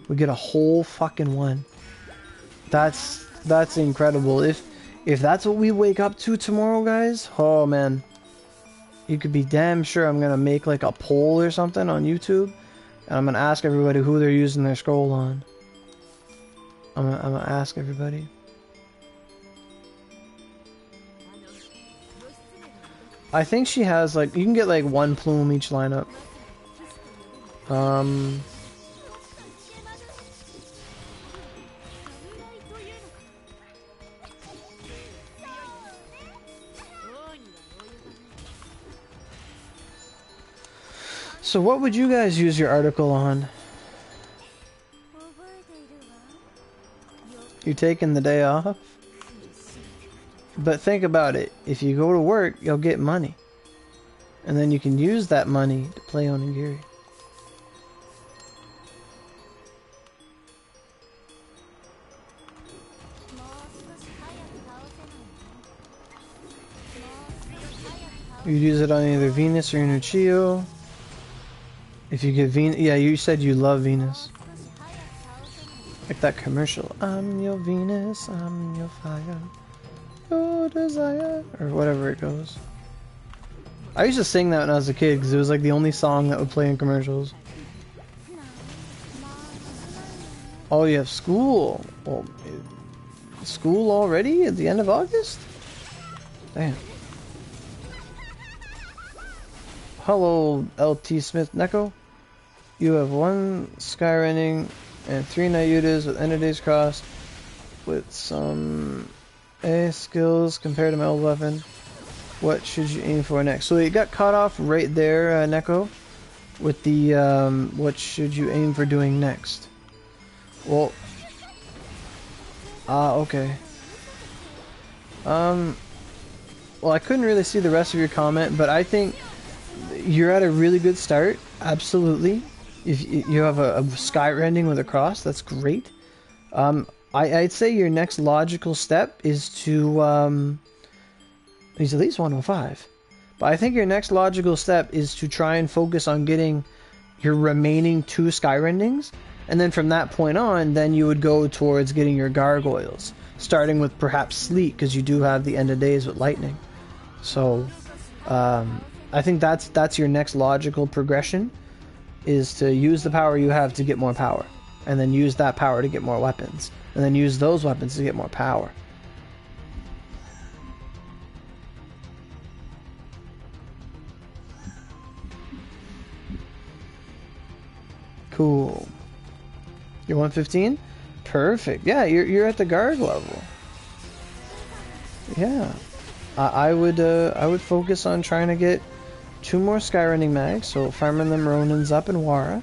A: We get a whole fucking one. That's incredible. If that's what we wake up to tomorrow, guys, oh man. You could be damn sure I'm gonna make like a poll or something on YouTube, and I'm gonna ask everybody who they're using their scroll on. I'm gonna ask everybody. I think she has like, you can get like one plume each lineup. So what would you guys use your article on? You taking the day off? But think about it. If you go to work, you'll get money. And then you can use that money to play Onigiri. You use it on either Venus or Inuchio. If you get Venus, yeah, you said you love Venus. Like that commercial. I'm your Venus, I'm your fire, your desire, or whatever it goes. I used to sing that when I was a kid because it was like the only song that would play in commercials. Oh, you have school. Well, school already at the end of August? Damn. Hello, LT Smith Neko. You have 1 Skyrending and 3 Nayutas with end of days crossed with some A skills compared to my old weapon. What should you aim for next? So it got cut off right there, Neko, with the what should you aim for doing next? Well, okay. Well, I couldn't really see the rest of your comment, but I think you're at a really good start. Absolutely. If you have a Skyrending with a cross, that's great. I'd say your next logical step is to he's at least 105. But I think your next logical step is to try and focus on getting your remaining 2 Skyrendings, and then from that point on, then you would go towards getting your gargoyles, starting with perhaps Sleet, because you do have the end of days with lightning. So I think that's your next logical progression, is to use the power you have to get more power, and then use that power to get more weapons, and then use those weapons to get more power. Cool. You're 115? Perfect. Yeah, you're at the guard level. Yeah. I would focus on trying to get 2 more Skyrending mags, so farming them Ronins up in Wara.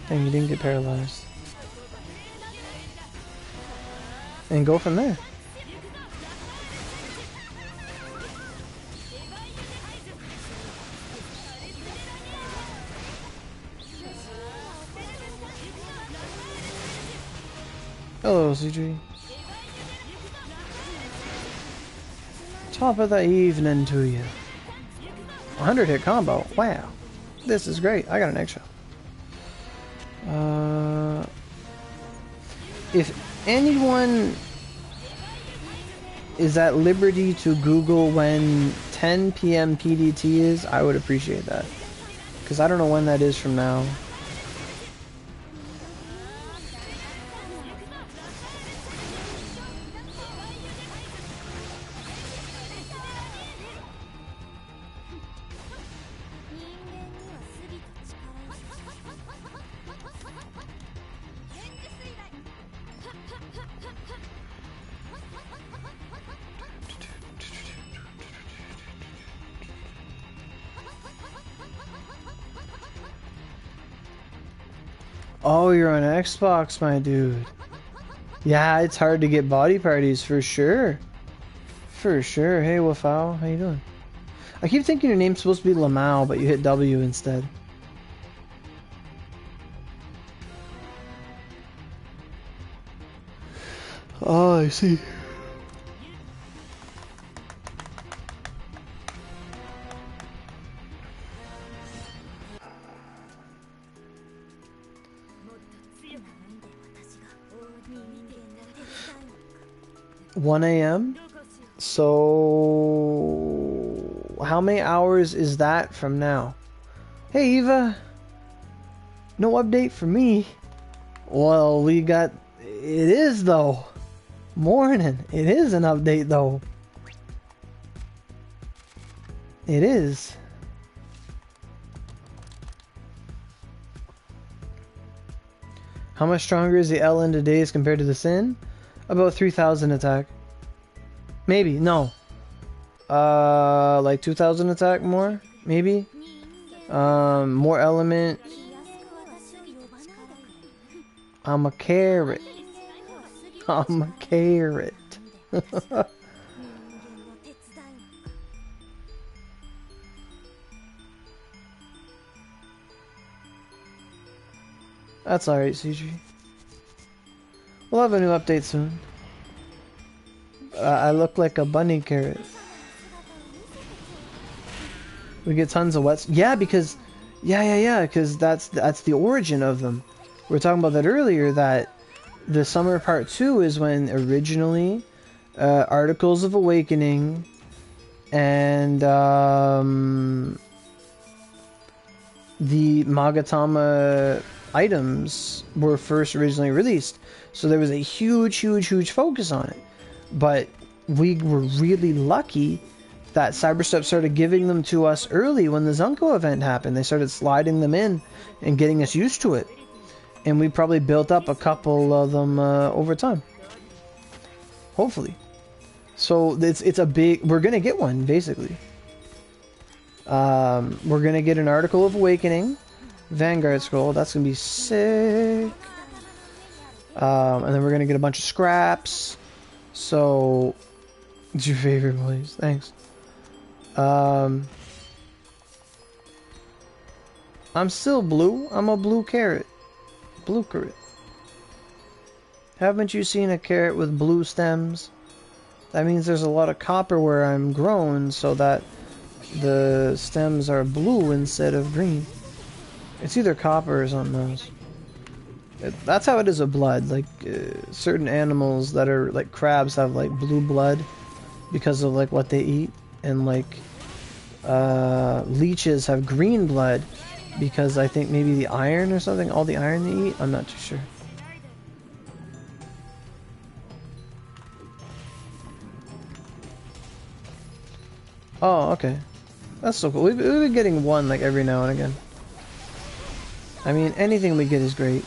A: Dang, you didn't get paralyzed. And go from there. Hello, CG. Top of the evening to you. 100 hit combo. Wow. This is great. I got an extra. If anyone is at liberty to Google when 10 p.m. PDT is, I would appreciate that. Because I don't know when that is from now. Oh, you're on Xbox, my dude. Yeah, it's hard to get body parties for sure. For sure. Hey, Wafao, how you doing? I keep thinking your name's supposed to be Lamau, but you hit W instead. Oh, I see. $1 a.m.? So... how many hours is that from now? Hey, Eva! No update for me. Well, we got... it is, though. Morning. It is an update, though. It is. How much stronger is the L in today's compared to the Sin? About 3,000 attack. Maybe. No. Like 2,000 attack more? Maybe? More element. I'm a carrot. I'm a carrot. That's alright, CG. We'll have a new update soon. I look like a bunny carrot. We get tons of wets. Yeah, because... Yeah, because that's the origin of them. We were talking about that earlier, that the Summer Part 2 is when originally Articles of Awakening and the Magatama items were first originally released. So there was a huge focus on it. But we were really lucky that Cyberstep started giving them to us early when the Zunko event happened. They started sliding them in and getting us used to it. And we probably built up a couple of them over time. Hopefully. So it's a big... we're going to get one, basically. We're going to get an Article of Awakening. Vanguard Scroll. That's going to be sick. And then we're going to get a bunch of scraps. So... it's your favorite, please. Thanks. I'm still blue. I'm a blue carrot. Blue carrot. Haven't you seen a carrot with blue stems? That means there's a lot of copper where I'm grown, so that the stems are blue instead of green. It's either copper or something else. That's how it is with blood. Like certain animals that are like crabs have like blue blood because of like what they eat, and like leeches have green blood because I think maybe the iron or something, all the iron they eat. I'm not too sure. Oh, okay. That's so cool. We've been getting one like every now and again. I mean, anything we get is great.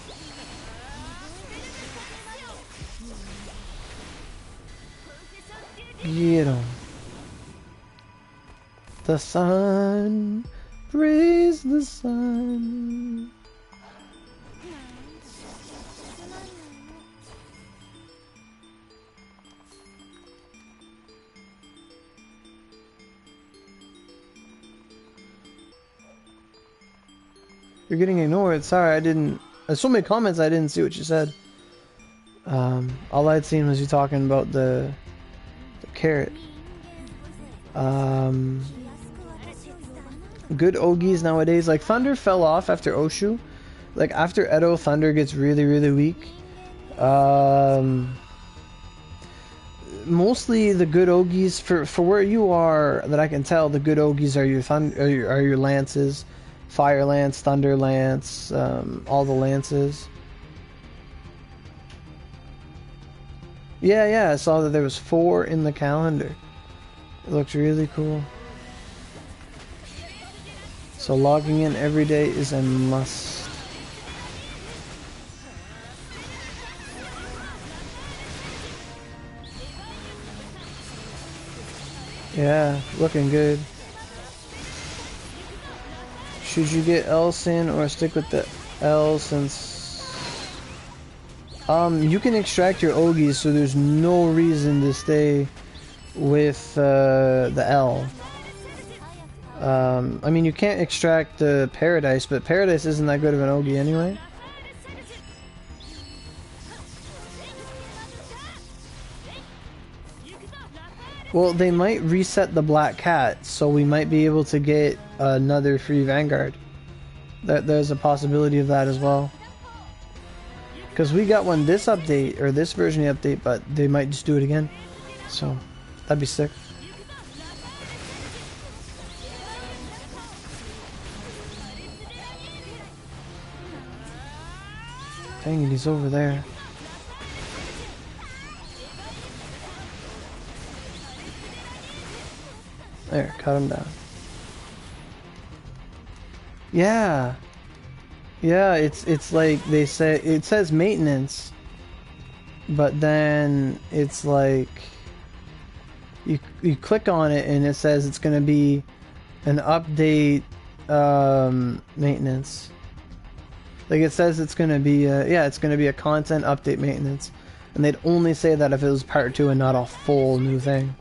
A: Get on. The sun, praise the sun. You're getting ignored. Sorry, I didn't. There's so many comments I didn't see what you said. All I'd seen was you talking about the carrot. Good Ogies nowadays. Like Thunder fell off after Oshu. Like after Edo, Thunder gets really weak. Mostly the good Ogies for where you are, that I can tell, the good Ogies are your are your lances. Fire Lance, Thunder Lance, all the lances. Yeah, I saw that there was 4 in the calendar. It looks really cool. So logging in every day is a must. Yeah, looking good. Should you get Elsin or stick with the L since You can extract your Ogis, so there's no reason to stay with the L. I mean, you can't extract the Paradise, but Paradise isn't that good of an Ogi anyway. Well, they might reset the Black Cat, so we might be able to get another free Vanguard. There's a possibility of that as well. Because we got one this update, or this version of the update, but they might just do it again. So, that'd be sick. Dang it, he's over there. There, cut him down. Yeah. Yeah, it's like they say, it says maintenance, but then it's like you click on it and it says it's gonna be an update maintenance. Like it says it's gonna be it's gonna be a content update maintenance, and they'd only say that if it was part 2 and not a full new thing.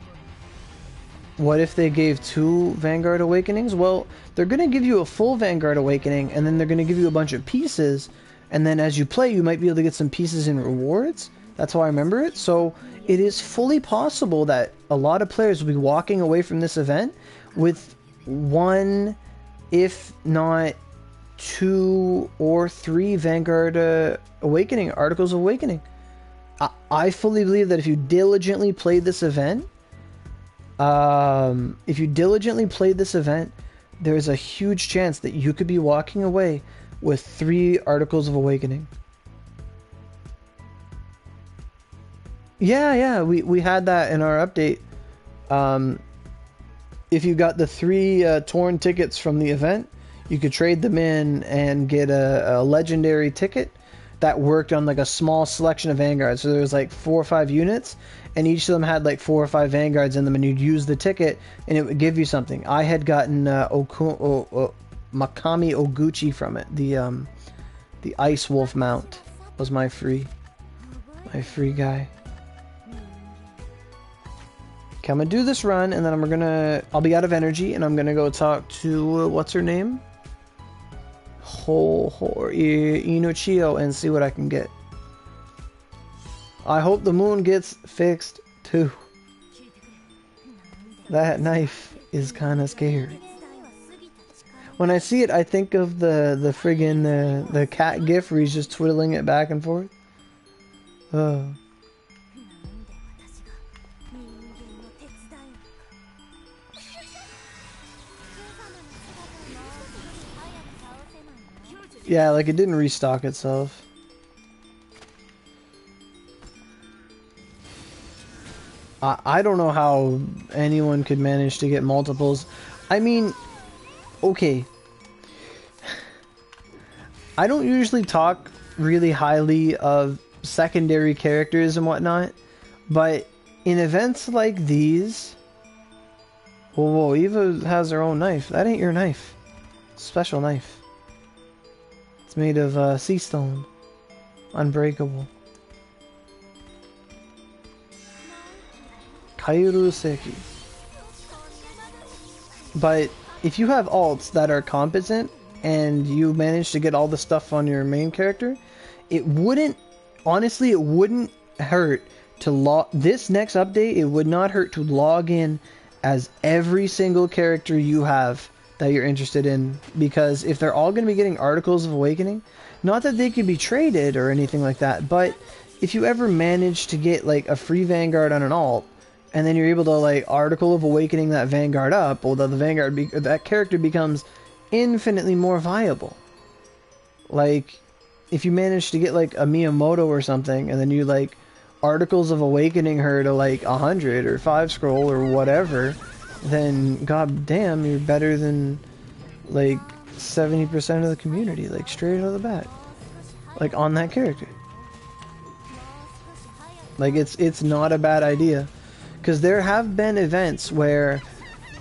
A: What if they gave 2 Vanguard Awakenings? Well, they're going to give you a full Vanguard Awakening, and then they're going to give you a bunch of pieces, and then as you play, you might be able to get some pieces in rewards. That's how I remember it. So it is fully possible that a lot of players will be walking away from this event with 1, if not 2 or 3 Vanguard Awakening, Articles of Awakening. I fully believe that if you diligently played this event, there's a huge chance that you could be walking away with 3 Articles of Awakening. Yeah, we had that in our update. If you got the 3 torn tickets from the event, you could trade them in and get a legendary ticket that worked on like a small selection of Vanguards. So there was like 4 or 5 units, and each of them had like 4 or 5 Vanguards in them, and you'd use the ticket and it would give you something. I had gotten Makami Oguchi from it. The Ice Wolf mount was my free guy. Okay, I'm gonna do this run, and then I'll be out of energy, and I'm gonna go talk to what's her name? Inochio, and see what I can get. I hope the moon gets fixed too. That knife is kind of scary. When I see it, I think of the friggin' the cat gif where he's just twiddling it back and forth. Yeah, like it didn't restock itself. I don't know how anyone could manage to get multiples. I mean, okay. I don't usually talk really highly of secondary characters and whatnot, but in events like these... Whoa, Eva has her own knife. That ain't your knife. Special knife. It's made of sea stone. Unbreakable. Kairu Seki. But if you have alts that are competent and you manage to get all the stuff on your main character, it wouldn't, honestly, it wouldn't hurt to log, this next update, it would not hurt to log in as every single character you have that you're interested in, because if they're all going to be getting Articles of Awakening, not that they could be traded or anything like that, but if you ever manage to get like a free Vanguard on an alt, and then you're able to like Article of Awakening that Vanguard up, although the Vanguard that character becomes infinitely more viable. Like if you manage to get like a Miyamoto or something, and then you like Articles of Awakening her to like 100 or 5 scroll or whatever, then god damn, you're better than like 70% of the community, like straight out of the bat, like on that character. Like it's not a bad idea. Because there have been events where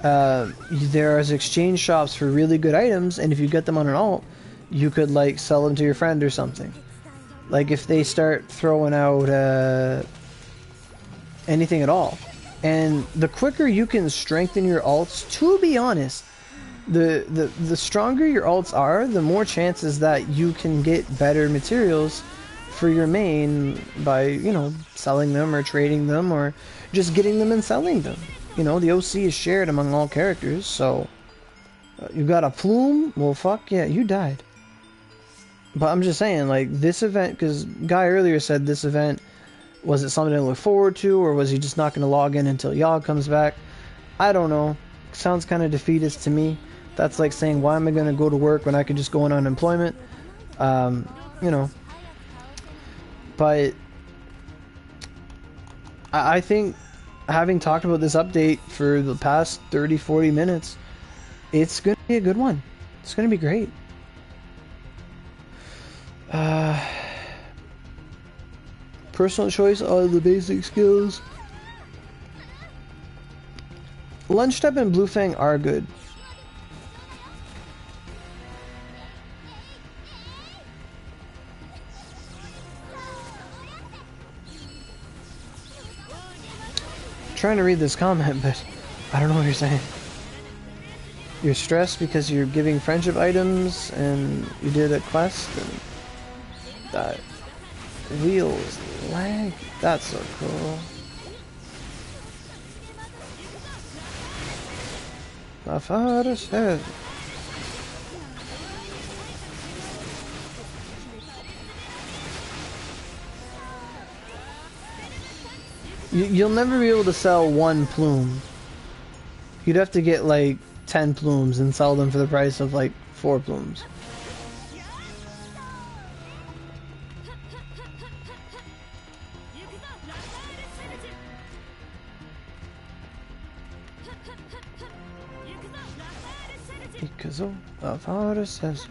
A: there is exchange shops for really good items, and if you get them on an alt, you could like sell them to your friend or something. Like if they start throwing out anything at all. And the quicker you can strengthen your alts, to be honest, the stronger your alts are, the more chances that you can get better materials for your main by, you know, selling them or trading them or just getting them and selling them. You know, the OC is shared among all characters, so you got a plume? Well, fuck yeah, you died. But I'm just saying, like, this event, because Guy earlier said this event, was it something to look forward to, or was he just not going to log in until Yogg comes back? I don't know. Sounds kind of defeatist to me. That's like saying, why am I going to go to work when I could just go on unemployment? You know. But I think, having talked about this update for the past 30-40 minutes, it's going to be a good one. It's going to be great. Personal choice are the basic skills. Lunch Step and Blue Fang are good. I'm trying to read this comment, but I don't know what you're saying. You're stressed because you're giving friendship items and you did a quest and that wheel is lag. That's so cool. My father said. You'll never be able to sell one plume. You'd have to get like 10 plumes and sell them for the price of like 4 plumes. Because my father says.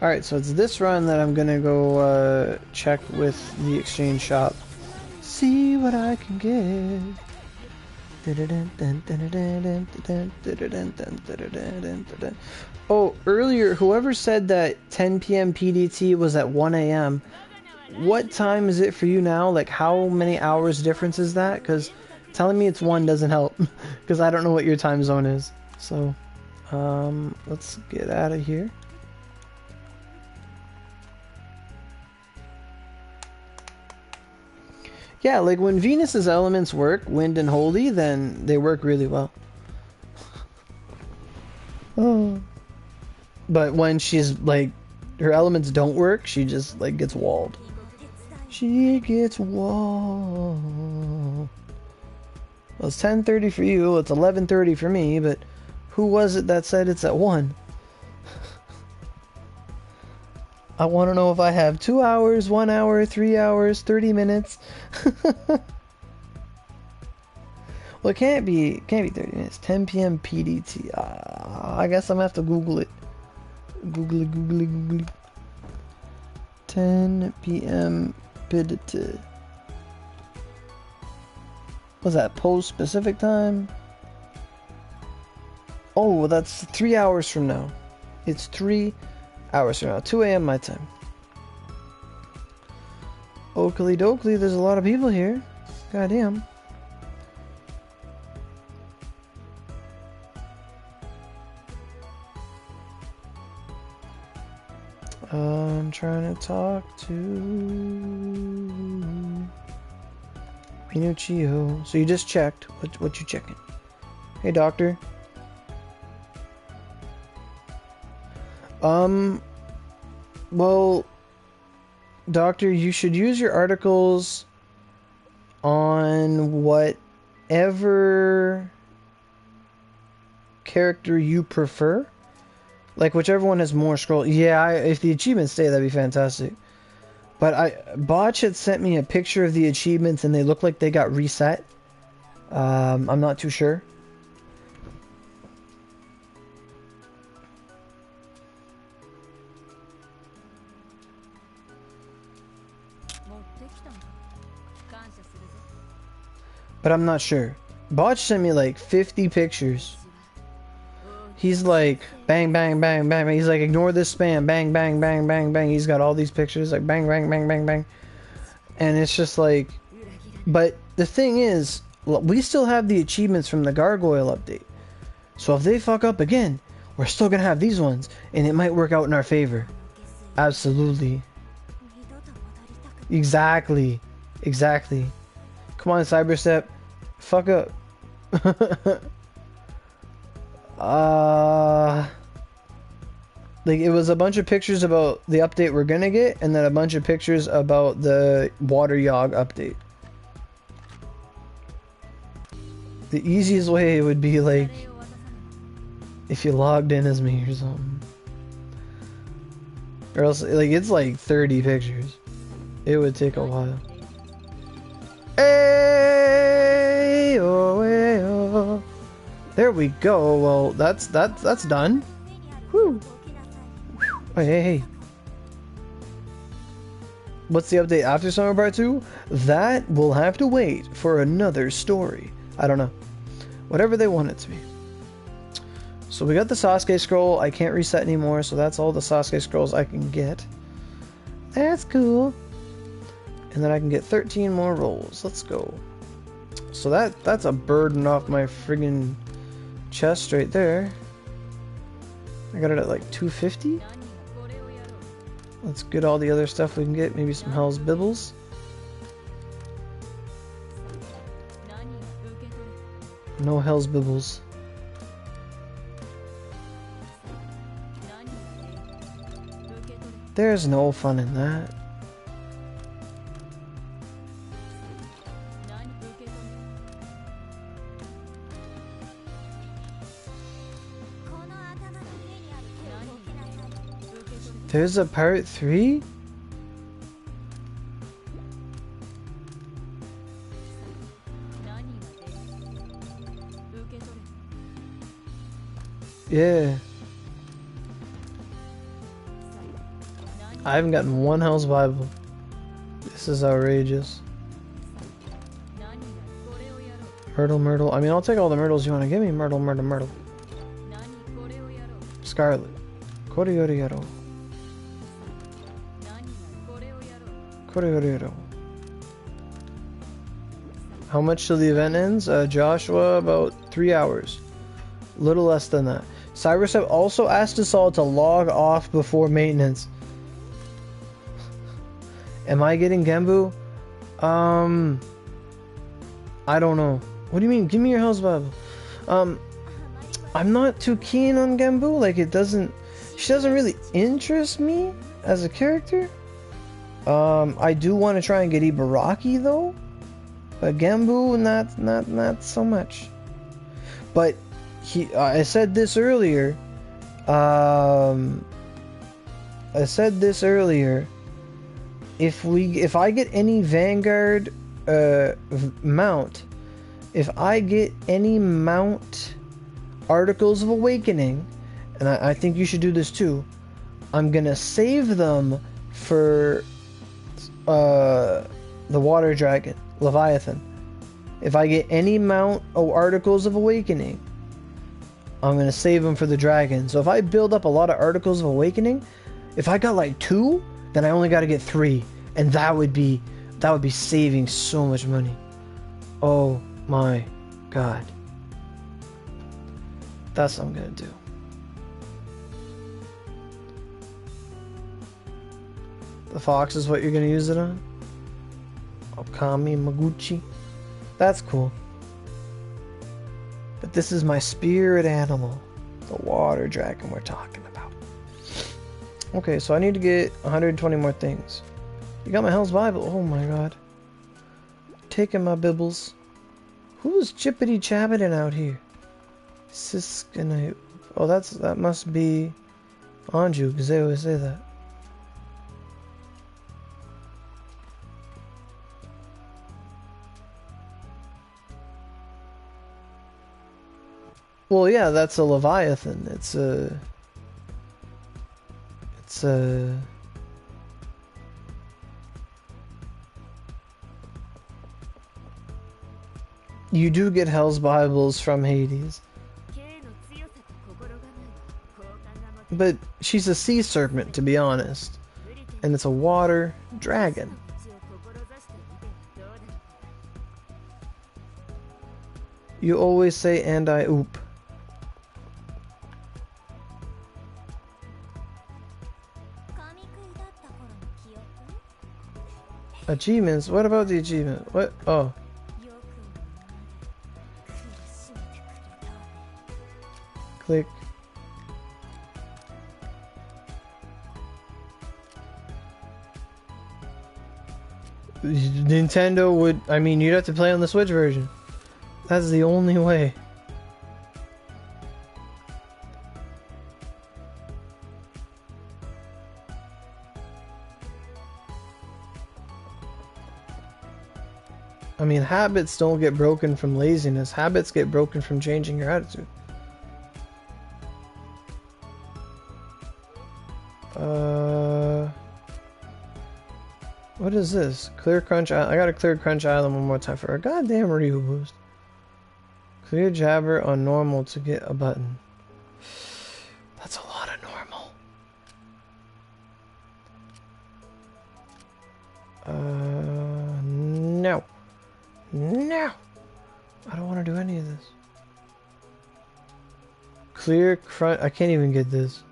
A: Alright, so it's this run that I'm gonna go check with the exchange shop. See what I can get. Oh, earlier, whoever said that 10 p.m. PDT was at 1 a.m. What time is it for you now? Like, how many hours difference is that? Because telling me it's 1 doesn't help. Because I don't know what your time zone is. So, let's get out of here. Yeah, like when Venus's elements work, wind and holy, then they work really well. Oh. But when she's like, her elements don't work, she just like gets walled. She gets walled. Well, it's 10:30 for you, it's 11:30 for me, but who was it that said it's at 1? I want to know if I have 2 hours, 1 hour, 3 hours, 30 minutes. Well, it can't be 30 minutes. 10 p.m. PDT. I guess I'm gonna have to Google it. Google it. 10 p.m. PDT. Was that post Pacific time? Oh, well, that's 3 hours from now. It's 3 hours from now. 2 a.m. my time. Oakley dokley, there's a lot of people here. Goddamn. I'm trying to talk to Minuccio. So you just checked. What you checking? Hey, doctor. Well, doctor, you should use your articles on whatever character you prefer. Like, whichever one has more scroll. Yeah, if the achievements stay, that'd be fantastic. But Botch had sent me a picture of the achievements and they look like they got reset. I'm not too sure. But I'm not sure. Botch sent me like 50 pictures. He's like, bang, bang, bang, bang, bang. He's like, ignore this spam. Bang, bang, bang, bang, bang. He's got all these pictures, like, bang, bang, bang, bang, bang. And it's just like, but the thing is, we still have the achievements from the Gargoyle update. So if they fuck up again, we're still gonna have these ones, and it might work out in our favor. Absolutely. Exactly. Exactly. Come on, Cyberstep. Fuck up. Like, it was a bunch of pictures about the update we're gonna get, and then a bunch of pictures about the Water Yogg update. The easiest way would be, like, if you logged in as me or something. Or else, like, it's like 30 pictures. It would take a while. Hey, oh, hey, oh. There we go. Well, that's done. Whew. Hey, hey, hey. What's the update after Summer Part 2? That will have to wait for another story. I don't know. Whatever they want it to be. So we got the Sasuke scroll. I can't reset anymore, so that's all the Sasuke scrolls I can get. That's cool. And then I can get 13 more rolls. Let's go. So that's a burden off my friggin' chest right there. I got it at like 250. Let's get all the other stuff we can get. Maybe some Hell's Bibbles. No Hell's Bibbles. There's no fun in that. There's a part 3? Yeah. I haven't gotten one Hell's Bible. This is outrageous. Myrtle. I mean, I'll take all the myrtles you want to give me. Myrtle. Scarlet. Koriyoro. How much till the event ends? Joshua, about 3 hours. Little less than that. Cyberstep also asked us all to log off before maintenance. Am I getting Genbu? I don't know. What do you mean? Give me your Hell's Bible. I'm not too keen on Genbu. Like, she doesn't really interest me as a character. I do want to try and get Ibaraki though, but Genbu not so much. But I said this earlier. If I get any Vanguard mount, if I get any mount Articles of Awakening, and I think you should do this too, I'm gonna save them for the Water Dragon, Leviathan. If I get any mount Articles of Awakening, I'm gonna save them for the dragon. So if I build up a lot of Articles of Awakening, if I got like 2, then I only got to get 3, and that would be saving so much money. Oh my god, that's what I'm gonna do. The fox is what you're gonna use it on? Okami Maguchi. That's cool. But this is my spirit animal. The water dragon we're talking about. Okay, so I need to get 120 more things. You got my Hell's Bible. Oh my god. Taking my bibbles. Who's chippity chabbiting out here? Siskana. Oh, that must be Anju, because they always say that. Well, yeah, that's a Leviathan. It's a... You do get Hell's Bibles from Hades. But she's a sea serpent, to be honest. And it's a water dragon. You always say, and I oop. Achievements? What about the achievement? What? Oh. Click. Nintendo would, I mean, you'd have to play on the Switch version. That's the only way. I mean, habits don't get broken from laziness. Habits get broken from changing your attitude. What is this? Clear Crunch Island. I gotta clear Crunch Island one more time for a goddamn Ryu boost. Clear Jabber on normal to get a button. That's a lot of normal. No. No! I don't want to do any of this. Clear Crunch. I can't even get this.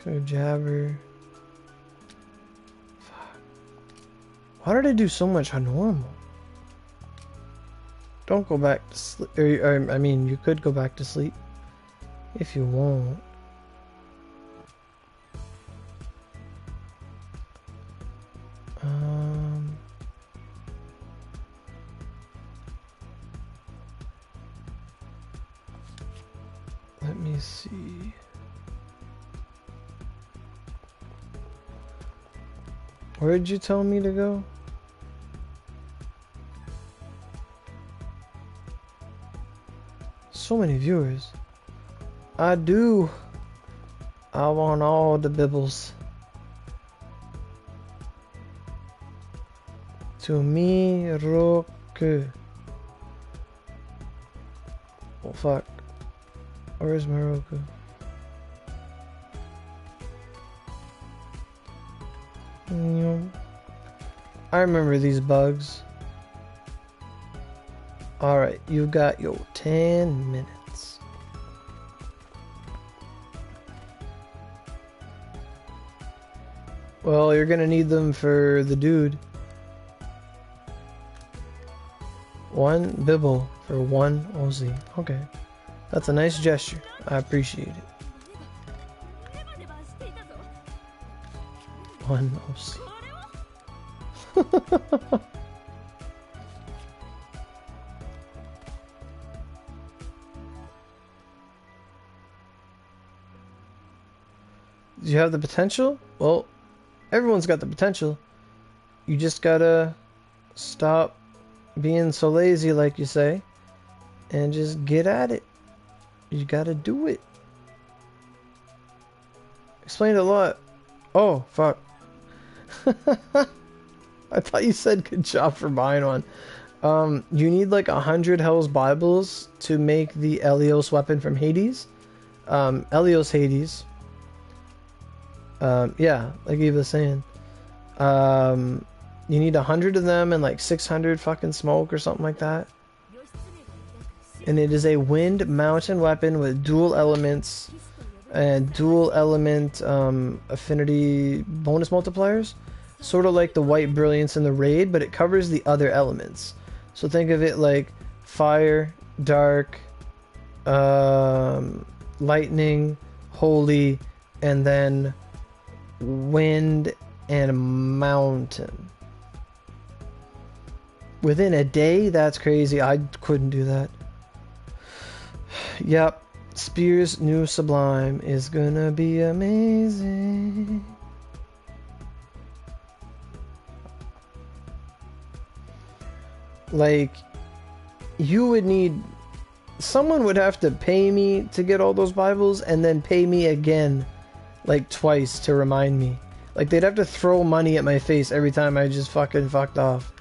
A: Clear Jabber. Fuck. Why did I do so much on normal? Don't go back to sleep. Or, I mean, you could go back to sleep if you want. Let me see. Where did you tell me to go? So many viewers. I do. I want all the bibbles. To me, Roku. Oh fuck. Where's Morocco? I remember these bugs. Alright, you got your 10 minutes. Well, you're gonna need them for the dude. 1 bibble for 1 Aussie. Okay. That's a nice gesture. I appreciate it. 1 Aussie. Do you have the potential? Well, everyone's got the potential. You just gotta stop being so lazy, like you say, and just get at it. You gotta do it. Explained a lot. Oh, fuck. I thought you said good job for buying one. You need like 100 Hell's Bibles to make the Elios weapon from Hades. Elios Hades. Yeah, like he was saying. You need 100 of them and like 600 fucking smoke or something like that. And it is a wind mountain weapon with dual elements and dual element affinity bonus multipliers. Sort of like the white brilliance in the raid, but it covers the other elements. So think of it like fire, dark, lightning, holy, and then wind and mountain. Within a day? That's crazy. I couldn't do that. Yep. Spear's new sublime is gonna be amazing. Like, you would need... Someone would have to pay me to get all those Bibles and then pay me again, like twice, to remind me. Like, they'd have to throw money at my face every time I just fucking fucked off.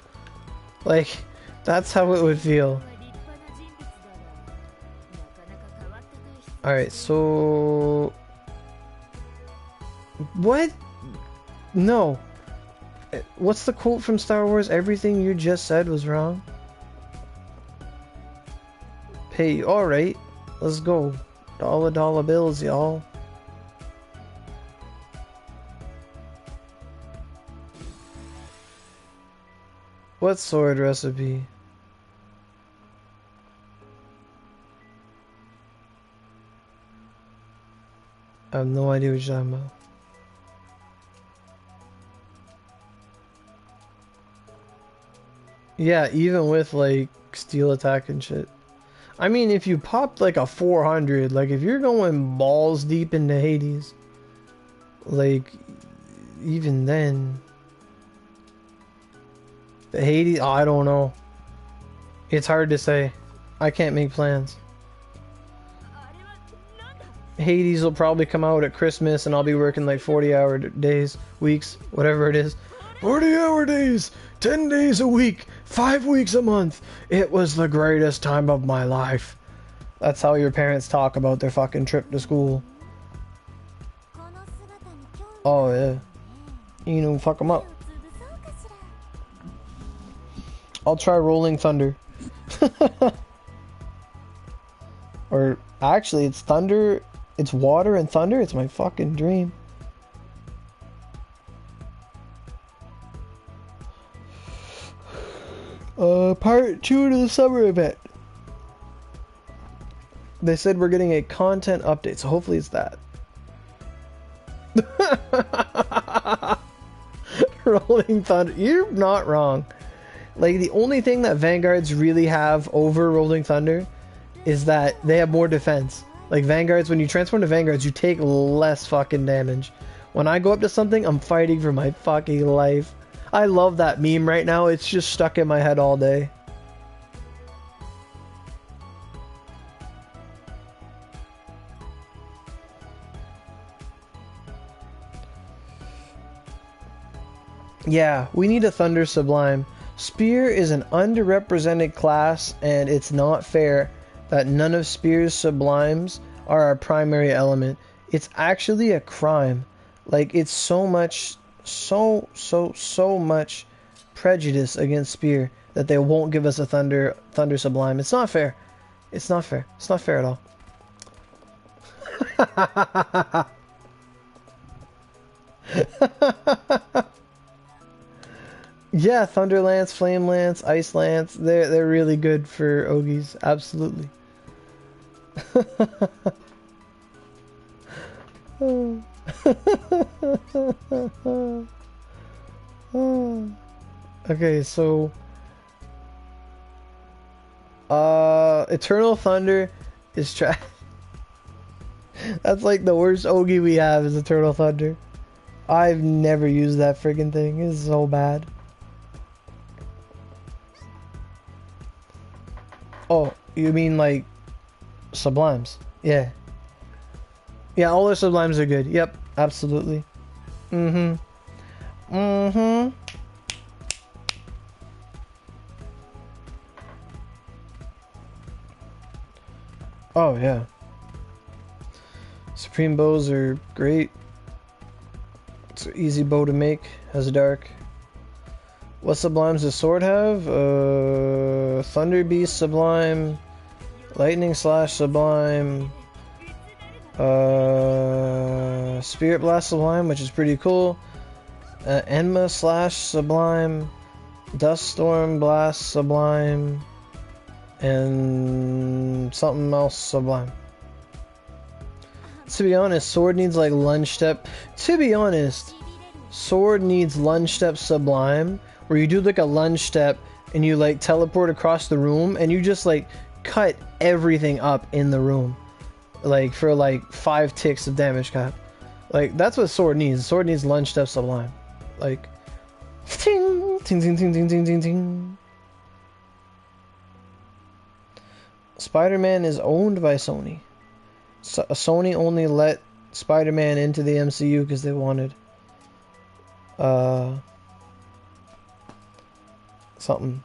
A: Like, that's how it would feel. Alright, so... What? No. What's the quote from Star Wars? Everything you just said was wrong. Pay. Alright. Let's go. Dollar bills, y'all. What sword recipe? I have no idea what you're talking about. Yeah, even with like steel attack and shit. I mean, if you popped like a 400, like if you're going balls deep into Hades, like even then, the Hades, oh, I don't know. It's hard to say. I can't make plans. Hades will probably come out at Christmas and I'll be working like 40-hour days, weeks, whatever it is. 40-hour days, 10 days a week, 5 weeks a month. It was the greatest time of my life. That's how your parents talk about their fucking trip to school. Oh yeah. You know, fuck them up. I'll try Rolling Thunder. Or actually, it's thunder. It's water and thunder. It's my fucking dream. Part 2 to the summer event. They said we're getting a content update, so hopefully it's that. Rolling Thunder. You're not wrong. Like, the only thing that Vanguards really have over Rolling Thunder is that they have more defense. Like, Vanguards, when you transform to Vanguards, you take less fucking damage. When I go up to something, I'm fighting for my fucking life. I love that meme right now. It's just stuck in my head all day. Yeah, we need a Thunder Sublime. Spear is an underrepresented class, and it's not fair that none of Spear's Sublimes are our primary element. It's actually a crime. Like, it's so much prejudice against Spear that they won't give us a Thunder Sublime. It's not fair. It's not fair. It's not fair at all. Yeah, Thunder Lance, Flame Lance, Ice Lance, they're really good for Ogies, absolutely. Okay, so Eternal Thunder is trash. That's like the worst Ogie we have is Eternal Thunder. I've never used that friggin' thing. It's so bad. Oh, you mean like Sublimes? Yeah. Yeah, all their Sublimes are good. Yep, absolutely. Mm-hmm. Mm-hmm. Oh, yeah. Supreme bows are great. It's an easy bow to make. Has a dark. What Sublimes does Sword have? Thunder Beast Sublime, Lightning Slash Sublime, Spirit Blast Sublime, which is pretty cool, Enma Slash Sublime, Dust Storm Blast Sublime, and something else Sublime. To be honest, Sword needs like Lunge Step. To be honest, Sword needs Lunge Step Sublime, where you do like a lunge step and you like teleport across the room and you just like cut everything up in the room, like for like 5 ticks of damage cap. Like, that's what Sword needs. Sword needs lunge step Sublime. Like, ting ting ting ting ting ting ting ting. Spider-Man is owned by Sony. So Sony only let Spider-Man into the MCU because they wanted something.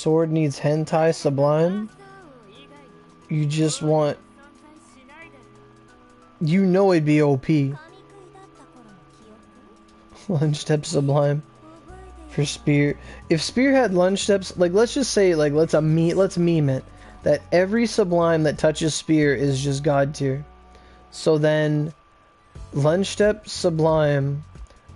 A: sword needs hentai sublime. You just want... You know it'd be OP. Lunge step sublime. For spear. If spear had lunge steps, like let's just say, like let's meme it. That every sublime that touches spear is just god tier. So then lunge step sublime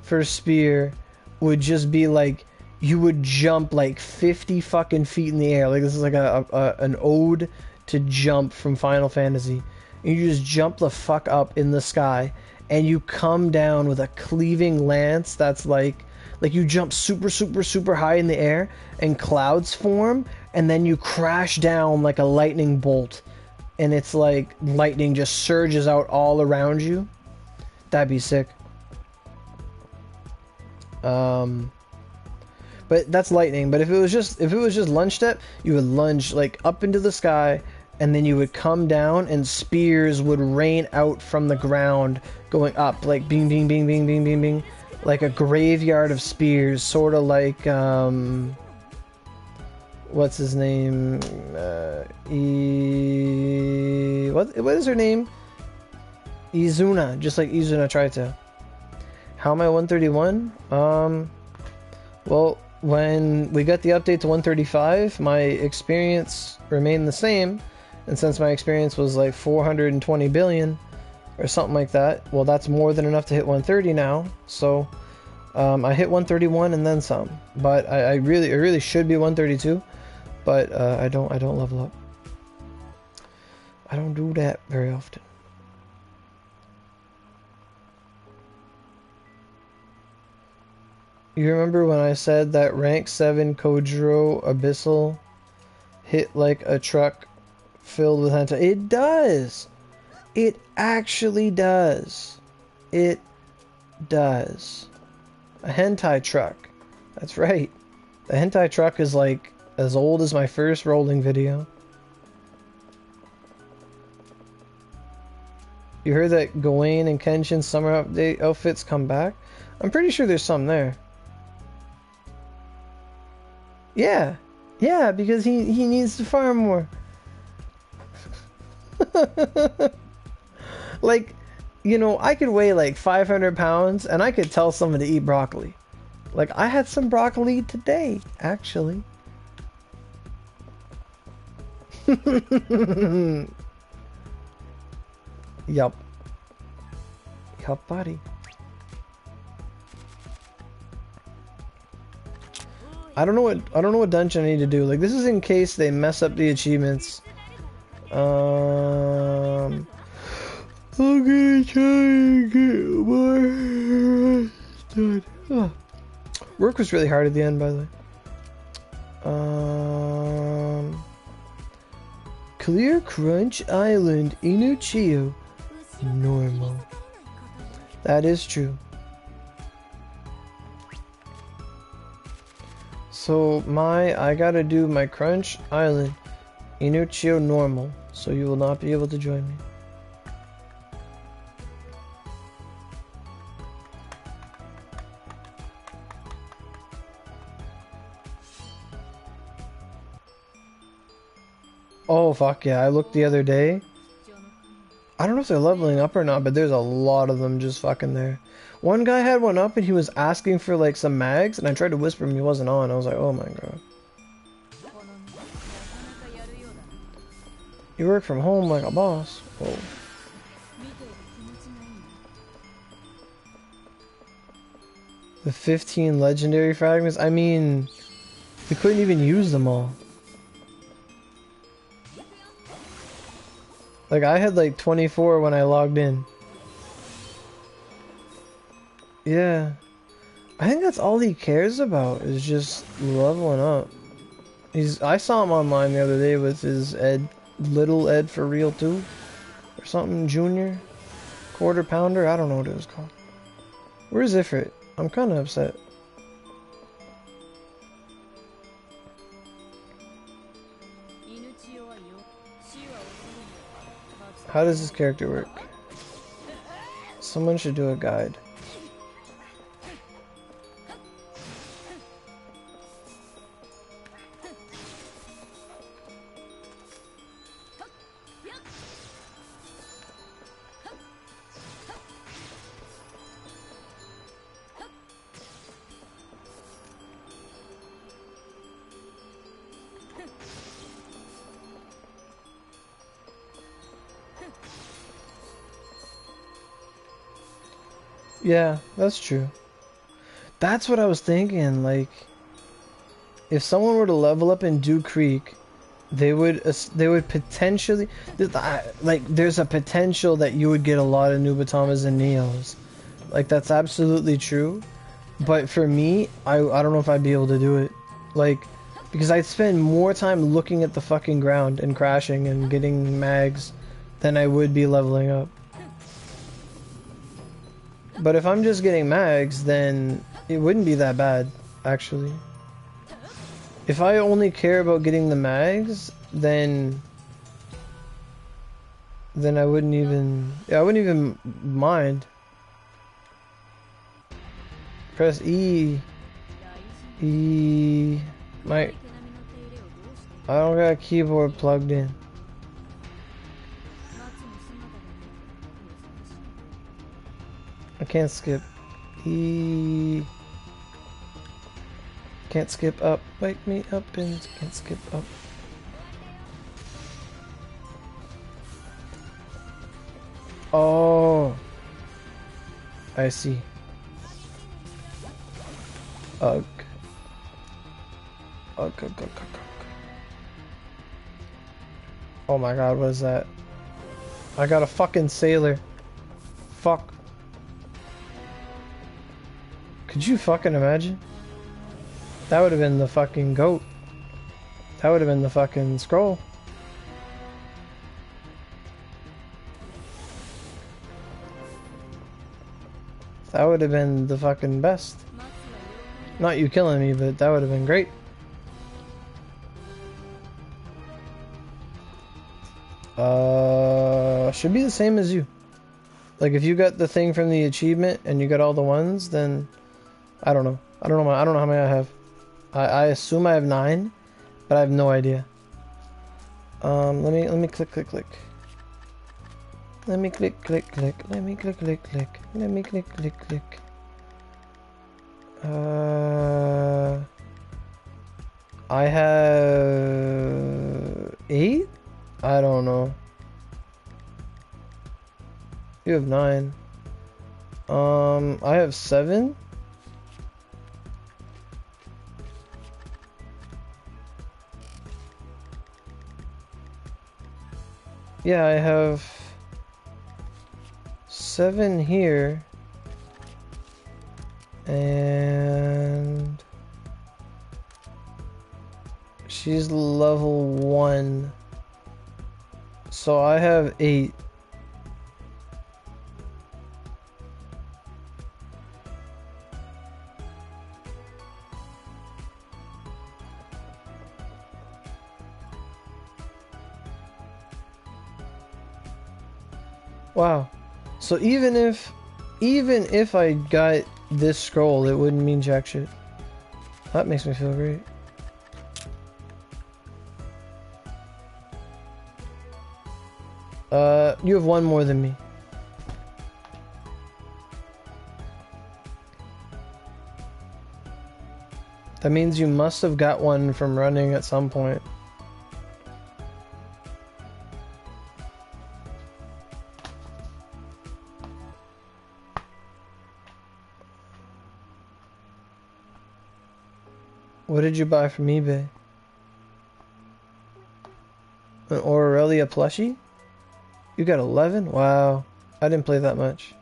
A: for spear would just be like you would jump like 50 fucking feet in the air. Like this is like an ode to jump from Final Fantasy. And you just jump the fuck up in the sky and you come down with a cleaving lance that's like you jump super high in the air and clouds form and then you crash down like a lightning bolt and it's like lightning just surges out all around you. That'd be sick. But that's lightning. But if it was just lunge step, you would lunge like up into the sky and then you would come down and spears would rain out from the ground going up like bing bing bing bing bing bing bing. Like a graveyard of spears, sort of like, what's his name? What is her name? Izuna, just like Izuna tried to. How am I 131? Well, when we got the update to 135, my experience remained the same, and since my experience was like 420 billion, or something like that. Well, that's more than enough to hit 130 now. So I hit 131 and then some. But I really should be 132. But I don't level up. I don't do that very often. You remember when I said that rank 7 Kojiro Abyssal hit like a truck filled with hentai? It does! It actually does. It does. A hentai truck. That's right. The hentai truck is like as old as my first rolling video. You heard that Gawain and Kenshin's summer update outfits come back? I'm pretty sure there's some there. Yeah. Yeah, because he needs to farm more. Like, you know, I could weigh like 500 pounds and I could tell someone to eat broccoli. Like, I had some broccoli today, actually. Yup. Yup, buddy. I don't know what dungeon I need to do. Like, this is in case they mess up the achievements. I'm gonna try and get more done. Oh. Work was really hard at the end, by the way. Clear Crunch Island, Inuchio, normal. That is true. So I gotta do my Crunch Island, Inuchio normal, so you will not be able to join me. Oh fuck yeah, I looked the other day. I don't know if they're leveling up or not, but there's a lot of them just fucking there. One guy had one up and he was asking for like some mags and I tried to whisper him, he wasn't on. I was like, oh my god. You work from home like a boss. Whoa. The 15 legendary fragments? I mean, we couldn't even use them all. Like, I had like 24 when I logged in. Yeah. I think that's all he cares about, is just leveling up. I saw him online the other day with his Little Ed for Real 2. Or something, Junior. Quarter Pounder, I don't know what it was called. Where's Ifrit? I'm kinda upset. How does this character work? Someone should do a guide. Yeah, that's true. That's what I was thinking. Like, if someone were to level up in Dew Creek, they would potentially like there's a potential that you would get a lot of Nubatamas and Neos. Like that's absolutely true. But for me, I don't know if I'd be able to do it. Like because I'd spend more time looking at the fucking ground and crashing and getting mags than I would be leveling up. But if I'm just getting mags, then it wouldn't be that bad, actually. If I only care about getting the mags, then I wouldn't even mind. Press E. E. I don't got a keyboard plugged in. I can't skip. E. Can't skip up. Wake me up and can't skip up. Oh. I see. Ugh. Ugh, ugh, ugh, ugh, ugh. Oh my god, what is that? I got a fucking sailor. Fuck. Could you fucking imagine? That would have been the fucking goat. That would have been the fucking scroll. That would have been the fucking best. Not you killing me, but that would have been great. Should be the same as you. Like if you got the thing from the achievement and you got all the ones, then I don't know. I don't know how many I have. I assume I have 9, but I have no idea. Let me click. Let me click. Let me click. Let me click. I have 8? I don't know. You have 9. I have 7. Yeah, I have 7 here. And she's level 1. So I have 8. Wow. So even if I got this scroll, it wouldn't mean jack shit. That makes me feel great. You have 1 more than me. That means you must have got one from running at some point. What did you buy from eBay? An Aurelia plushie? You got 11? Wow. I didn't play that much.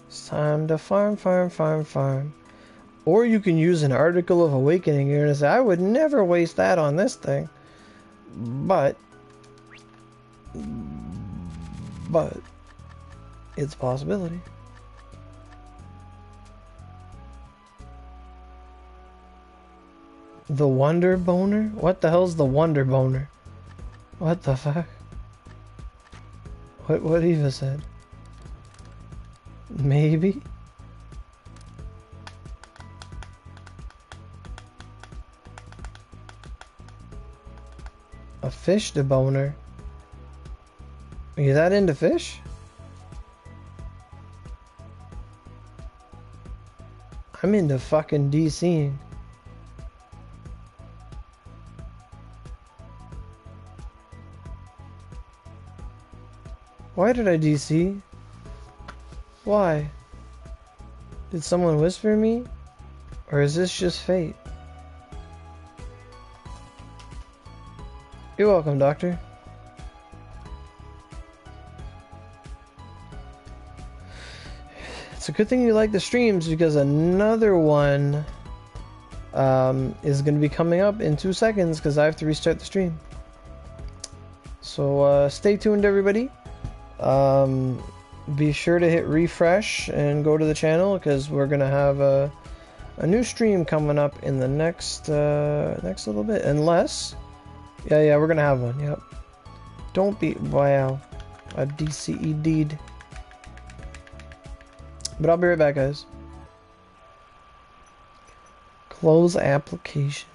A: It's time to farm. Or you can use an Article of Awakening here and say, I would never waste that on this thing. But it's a possibility. The Wonder Boner? What the hell's the Wonder Boner? What the fuck? What Eva said? Maybe? A fish deboner? Are you that into fish? I'm into fucking DCing. Why did I DC? Why? Did someone whisper me? Or is this just fate? You're welcome, Doctor. It's a good thing you like the streams because another one is going to be coming up in 2 seconds because I have to restart the stream. So stay tuned, everybody. Be sure to hit refresh and go to the channel because we're going to have a new stream coming up in the next little bit. Unless... Yeah, we're going to have one. Yep. Don't be... Wow. A DCED'd. But I'll be right back, guys. Close application.